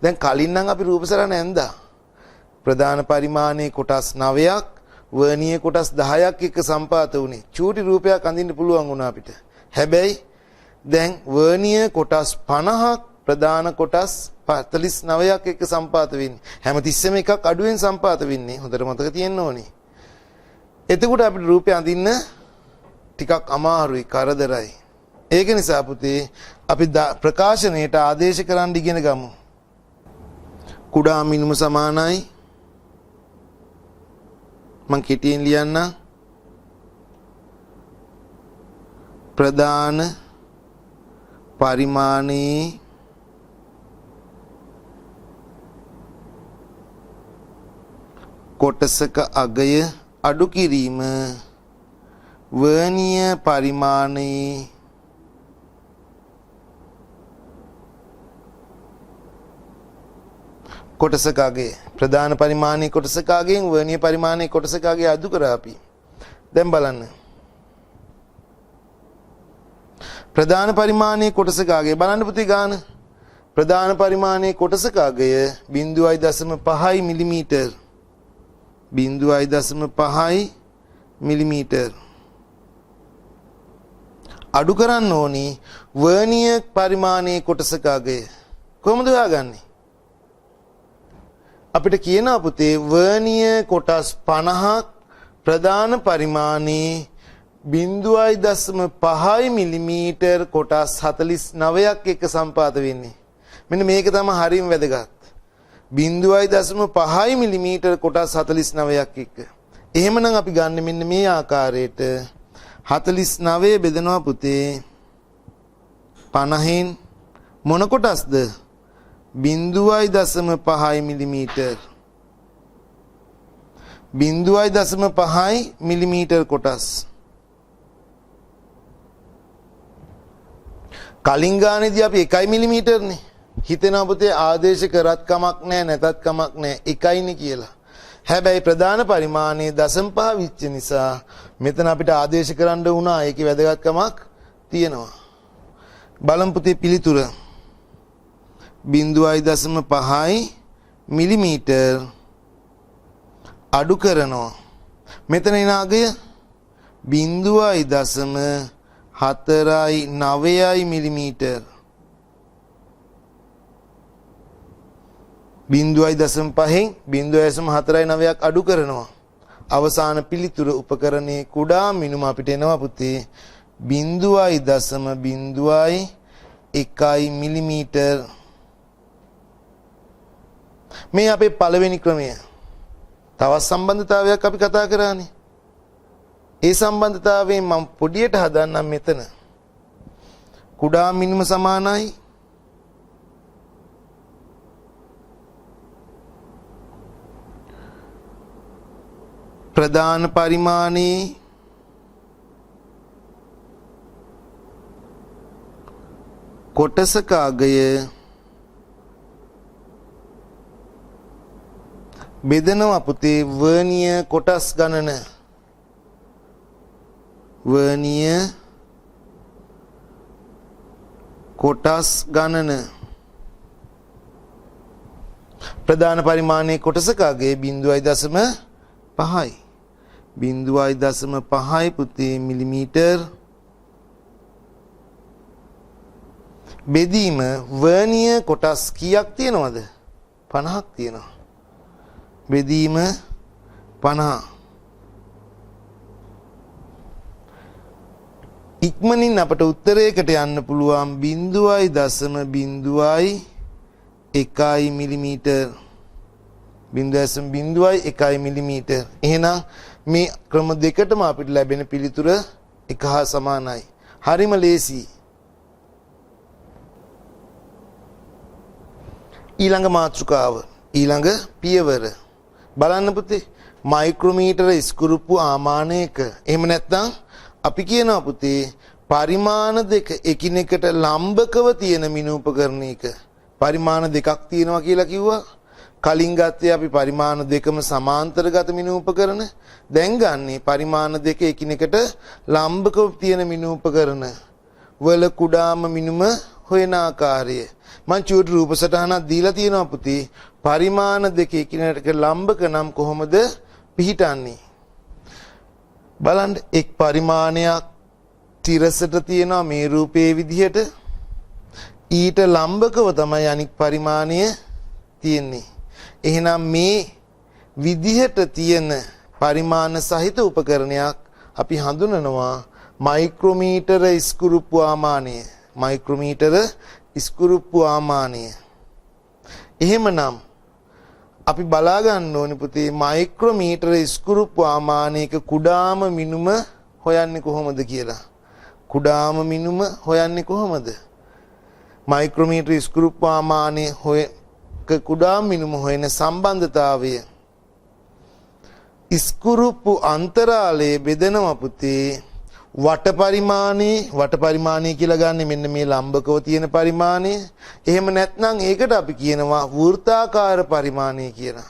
දැන් කලින් නම් අපි රූප සරණ ඇඳා. ප්‍රධාන පරිමාණයේ කොටස් 9ක් වර්ණීය කොටස් 10ක් එක්ක සම්පාත වුණේ. චූටි රූපයක් අඳින්න පුළුවන් වුණා අපිට. හැබැයි දැන් වර්ණීය කොටස් 50ක් ප්‍රධාන කොටස් 49ක් එක්ක සම්පාත වෙන්නේ. හැමතිස්සෙම එකක් අඩුවෙන් සම්පාත වෙන්නේ. හොඳට මතක තියෙන්න ඕනේ. එතකොට අපිට රූපය අඳින්න ටිකක් අමාරුයි, කරදරයි. ඒක නිසා පුතේ අපි ප්‍රකාශනයට ආදේශ කරන්න ඉගෙන ගමු. කුඩා මිනුම සමානයි මං කෙටියෙන් ලියන්න ප්‍රධාන පරිමාණයේ කොටසක අගය අඩු කිරීම වර්ණීය පරිමාණයේ කොටසක අගය ප්‍රධාන පරිමාණයේ කොටසක අගයෙන් වර්ණීය පරිමාණයේ කොටසක අගය අඩු කරා අපි. දැන් බලන්න. ප්‍රධාන පරිමාණයේ කොටසක අගය බලන්න පුතේ ගාන. ප්‍රධාන පරිමාණයේ කොටසක අගය 0.5 මිලිමීටර 0.5 මිලිමීටර අඩු කරන්න ඕනි වර්ණීය පරිමාණයේ කොටසක අගය. කොහොමද හොයාගන්නේ? අපිට කියනවා පුතේ වර්ණීය කොටස් 50ක් ප්‍රධාන පරිමාණයේ 0.5 මිලිමීටර් කොටස් 49ක් එක සම්පාත වෙන්නේ. මෙන්න මේක තමයි හරියම වැදගත්. 0.5 මිලිමීටර් කොටස් 49ක් එක. එහෙමනම් අපි ගන්න මෙන්න මේ ආකාරයට 49 බෙදනවා පුතේ 50න් මොන කොටස්ද? 0.5 මිලිමීටර් 0.5 මිලිමීටර් කොටස්. කලින් ගානේදී අපි 1 මිලිමීටර්නේ. හිතෙනවා පුතේ ආදේශ කරත් කමක් නැහැ නැතත් කමක් නැහැ 1යිනේ කියලා. හැබැයි ප්‍රධාන පරිමාණයේ 0.5 විච්ච නිසා මෙතන අපිට ආදේශ කරන්න වුණා. ඒකේ වැදගත්කමක් තියෙනවා. බලමු පුතේ පිළිතුර. 0.5 මිලිමීටර් අඩු කරනවා. මෙතන එන අගය 0.499 මිලිමීටර්. 0.5න් 0.49ක් අඩු කරනවා. අවසාන පිළිතුර උපකරණයේ කුඩා මිනුම අපිට එනවා පුතේ 0.01 මිලිමීටර්. මේ අපේ පළවෙනි ක්‍රමය. තවත් සම්බන්ධතාවයක් අපි කතා කරානේ. ඒ සම්බන්ධතාවයෙන් මම පොඩියට හදන්නම් මෙතන. කුඩා මිනුම සමානයි ප්‍රධාන පරිමාණයේ කොටසක අගය බෙදනවා පුතේ වර්නිය කොටස් ගණන. වර්නිය කොටස් ගණන. ප්‍රධාන පරිමාණයේ කොටසක අගය 0.5යි. 0.5 පුතේ මිලිමීටර්. බෙදීම වර්නිය කොටස් කීයක් තියෙනවද? 50ක් තියෙනවා. බෙදීම 50. ඉක්මනින් අපට උත්තරයකට යන්න පුළුවන් 0.01 මිලිමීටර්. 0.01 මිලිමීටර්. එහෙනම් මේ ක්‍රම දෙකටම අපිට ලැබෙන පිළිතුර එක හා සමානයි. හරිම ලේසි. ඊළඟ මාතෘකාව ඊළඟ පියවර බලන්න පුතේ මයික්‍රෝමීටර ස්කෘප්පු ආමානයක. එහෙම නැත්නම් අපි කියනවා පුතේ පරිමාණ දෙක එකිනෙකට ලම්බකව තියෙන මිනු උපකරණයක. පරිමාණ දෙකක් තියෙනවා කියලා කිව්වා. කලින් ගත්තේ අපි පරිමාණ දෙකම සමාන්තරගත මිනු උපකරණ. දැන් ගන්නේ පරිමාණ දෙක එකිනෙකට ලම්බකව තියෙන මිනු උපකරණ වල කුඩාම මිනුම හොයන ආකාරය. මං චූටි රූප සටහනක් දීලා තියෙනවා පුතේ. පරිමාණ දෙක එකිනෙකට ලම්බක නම් කොහොමද පිහිටන්නේ? බලන්න එක් පරිමාණයක් තිරසට තියෙනවා මේ රූපයේ විදිහට. ඊට ලම්බකව තමයි අනික් පරිමාණය තියෙන්නේ. එහෙනම් මේ විදිහට තියෙන පරිමාණ සහිත උපකරණයක් අපි හඳුනනවා මයික්‍රෝමීටර ස්කෘප්පු ආමානය. මයික්‍රෝමීටර ස්කෘප්පු ආමානය. එහෙමනම් අපි බලා ගන්න ඕනේ පුතේ මයික්‍රෝමීටර ස්කෘප්පු ආමානයක කුඩාම මිනුම හොයන්නේ කොහොමද කියලා. කුඩාම මිනුම හොයන්නේ කොහොමද? මයික්‍රෝමීටර ස්කෘප්පු ආමානයේ කුඩාම මිනුම හොයන සම්බන්ධතාවය ස්කෘප්පු අන්තරාලයේ බෙදනවා පුතේ වට පරිමාණය කියලා ගන්න මෙන්න මේ ලම්බකව තියෙන පරිමාණය. එහෙම නැත්නම් ඒකට අපි කියනවා වෘත්තාකාර පරිමාණය කියලා.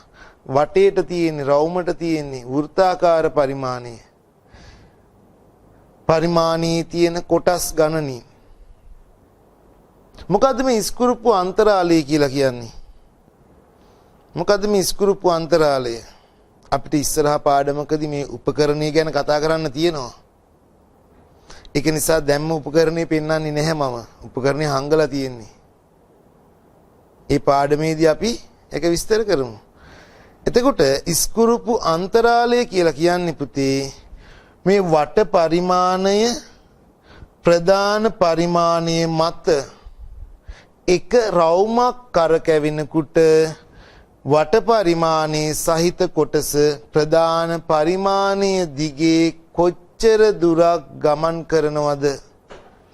වටේට තියෙන රවුමට තියෙන වෘත්තාකාර පරිමාණය. පරිමාණයේ තියෙන කොටස් ගණනින්. මොකද්ද මේ ස්කෘප්පු අන්තරාලය කියලා කියන්නේ? මොකද්ද මේ ස්කෘප්පු අන්තරාලය? අපිට ඉස්සරහා පාඩමකදී මේ උපකරණය ගැන කතා කරන්න තියෙනවා. ඒක නිසා දැම්ම උපකරණේ පෙන්වන්නේ නැහැ මම. උපකරණේ හංගලා තියෙන්නේ. ඒ පාඩමේදී අපි ඒක විස්තර කරමු. එතකොට ස්කෘප්පු අන්තරාලය කියලා කියන්නේ පුතේ මේ වට පරිමාණය ප්‍රධාන පරිමාණයේ මත එක රවුමක් කරකැවෙනකොට වට පරිමාණයේ සහිත කොටස ප්‍රධාන පරිමාණයේ දිගේ කොච්චර දුරක් ගමන් කරනවද?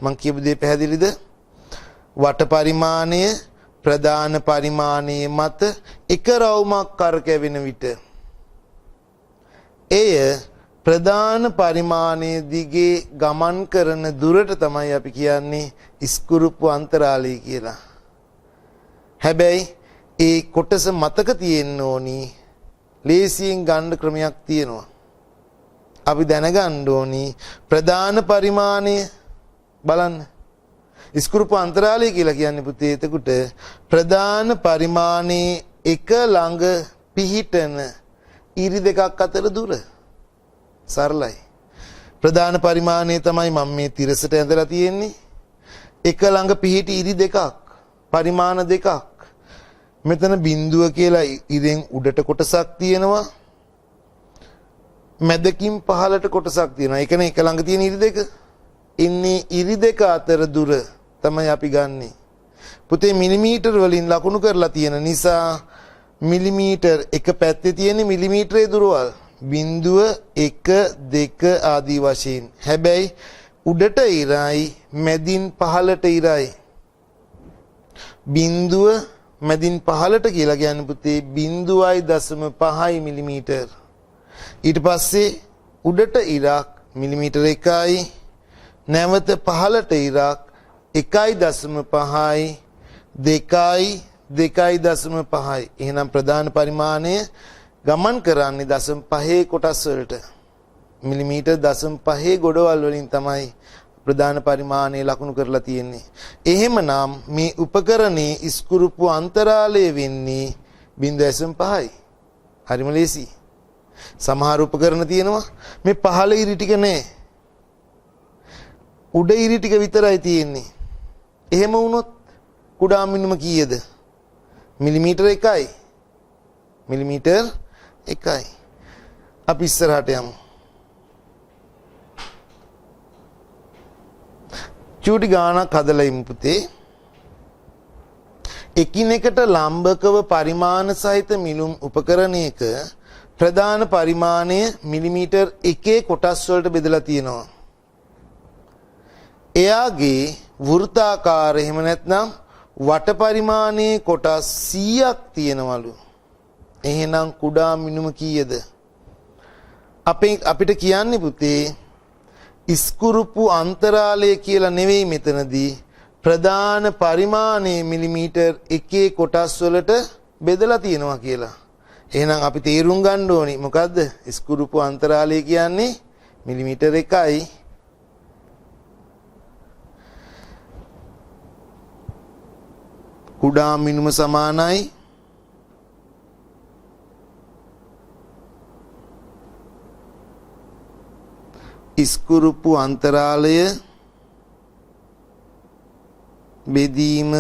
මං කියපු දේ පැහැදිලිද? වට පරිමාණය ප්‍රධාන පරිමාණයේ මත එක රවුමක් කරකැවෙන විට එය ප්‍රධාන පරිමාණයේ දිගේ ගමන් කරන දුරට තමයි අපි කියන්නේ ඉස්කුරුප්පු අන්තරාලය කියලා. හැබැයි ඒ කොටස මතක තියෙන්න ඕනි ලේසියෙන් ගන්න ක්‍රමයක් තියෙනවා. අපි දැනගන්න ඕනි ප්‍රධාන පරිමාණය බලන්න. ඉස්කුරුප්පු අන්තරාලය කියලා කියන්නේ පුතේ එතකොට ප්‍රධාන පරිමාණයේ එක ළඟ පිහිටන ඉරි දෙකක් අතර දුර. සරලයි. ප්‍රධාන පරිමාණය තමයි මම මේ තිරසට ඇඳලා තියෙන්නේ. එක ළඟ පිහිටි ඉරි දෙකක්, පරිමාණ දෙකක්. මෙතන බිඳුව කියලා ඉරෙන් උඩට කොටසක් තියෙනවා. මැදකින් පහළට කොටසක් තියෙනවා. ඒ කියන්නේ එක ළඟ තියෙන ඉරි දෙක. ඉන්නේ ඉරි දෙක අතර දුර තමයි අපි ගන්නෙ. පුතේ මිලිමීටර වලින් ලකුණු කරලා තියෙන නිසා මිලිමීටර එක පැත්තේ තියෙන මිලිමීටරේ දුරවල්. බිඳුව 1 2 ආදී වශයෙන්. හැබැයි උඩට ඉරයි මැදින් පහළට ඉරයි. බිඳුව මැදින් පහළට කියලා කියන්නේ පුතේ 0.5 මිලිමීටර. ඊට පස්සේ උඩට ඉරක් මිලිමීටර 1යි. නැවත පහළට ඉරක් 1.5යි 2යි 2.5යි. එහෙනම් ප්‍රධාන පරිමාණය ගමන් කරන්නේ 0.5 කොටස් වලට. මිලිමීටර් 0.5 ගොඩවල් වලින් තමයි ප්‍රධාන පරිමාණය ලකුණු කරලා තියෙන්නේ. එහෙමනම් මේ උපකරණයේ ඉස්කුරුප්පු අන්තරාලය වෙන්නේ 0.5යි. හරිම ලේසි. සමහර උපකරණ තියෙනවා මේ පහළ ඉරි ටික නෑ. උඩ ඉරි ටික විතරයි තියෙන්නේ. එහෙම වුණොත් කුඩා මිනුම කීයද? මිලිමීටර 1යි. මිලිමීටර 1යි. අපි ඉස්සරහට යමු. චූටි ගානක් හදලා ඉමු පුතේ. එකිනෙකට ලම්බකව පරිමාණ සහිත මිලුම් උපකරණයක ප්‍රධාන පරිමාණය මිලිමීටර් 1 කොටස් වලට බෙදලා තියෙනවා. එයාගේ වෘත්තාකාර එහෙම නැත්නම් වට පරිමාණයේ කොටස් 100ක් තියෙනවලු. එහෙනම් කුඩා මිනුම කීයද? අපිට කියන්නේ පුතේ ඉස්කුරුප්පු අන්තරාලය කියලා නෙවෙයි මෙතනදී ප්‍රධාන පරිමාණයේ මිලිමීටර් 1 කොටස් වලට බෙදලා තියෙනවා කියලා. එහෙනම් අපි තේරුම් ගන්න ඕනි මොකද්ද? ඉස්කුරුප්පු අන්තරාලය කියන්නේ මිලිමීටර් 1යි. කුඩා මිනුම සමානයි ඉස්කුරුප්පු අන්තරාලය බෙදීම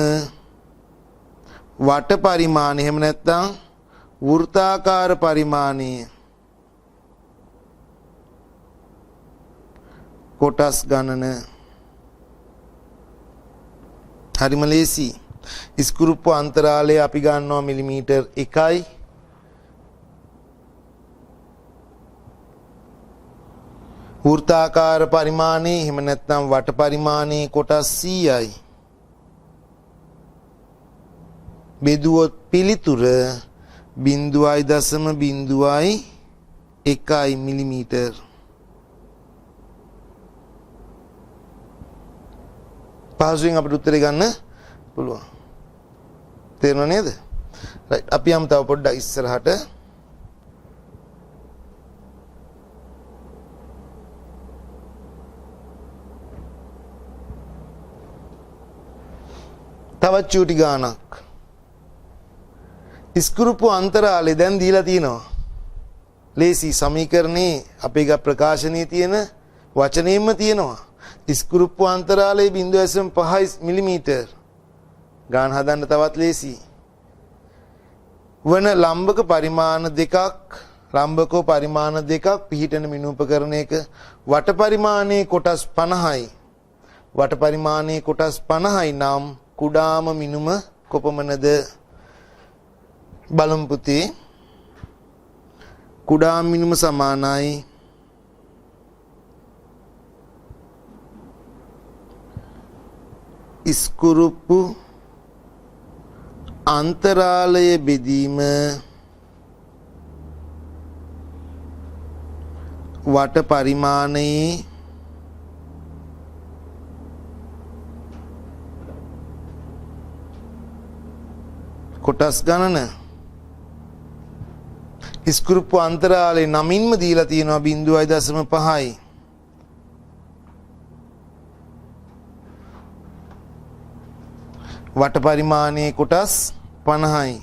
වට පරිමාණය එහෙම නැත්නම් වෘත්තාකාර පරිමාණය කොටස් ගණන. හරිම ලේසි. ඉස්කුරුප්පු අන්තරාලය අපි ගන්නවා මිලිමීටර් 1යි. වෘත්තාකාර පරිමාණය එහෙම නැත්නම් වට පරිමාණයේ කොටස් 100යි. බෙදුවොත් පිළිතුර 0.01 මිලිමීටර්. පහසුවෙන් අපිට උත්තරේ ගන්න පුළුවන්. තේරුණා නේද? රයිට්. අපි යමු තව පොඩ්ඩක් ඉස්සරහට. තවත් චූටි ගානක්. ඉස්කුරුප්පු අන්තරාලය දැන් දීලා තියෙනවා. ලේසි සමීකරණේ අපේ ගා ප්‍රකාශනයේ තියෙන වචනයෙන්ම තියෙනවා. ඉස්කුරුප්පු අන්තරාලය 0.5 මිලිමීටර්. ගාන හදන්න තවත් ලේසි. වන ලම්බක පරිමාණ දෙකක් ලම්බකෝ පරිමාණ දෙකක් පිහිටන මිනු උපකරණයක වට පරිමාණයේ කොටස් 50යි. වට පරිමාණයේ කොටස් 50යි නම් කුඩාම මිනුම කොපමණද? බලමු පුතේ. කුඩාම මිනුම සමානයි ඉස්කුරුප්පු අන්තරාලය බෙදීම වට පරිමාණයේ කොටස් ගණන. ඉස්කුරුප්පු අන්තරාලේ නමින්ම දීලා තියෙනවා 0.5යි. වට පරිමාණයේ කොටස් 50යි.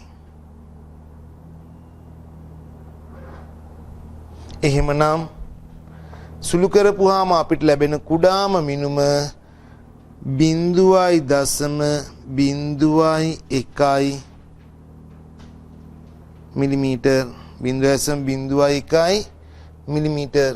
එහෙමනම් සුළු කරපුවාම අපිට ලැබෙන කුඩාම මිනුම 0.01 මිලිමීටර්. 0.01 මිලිමීටර්.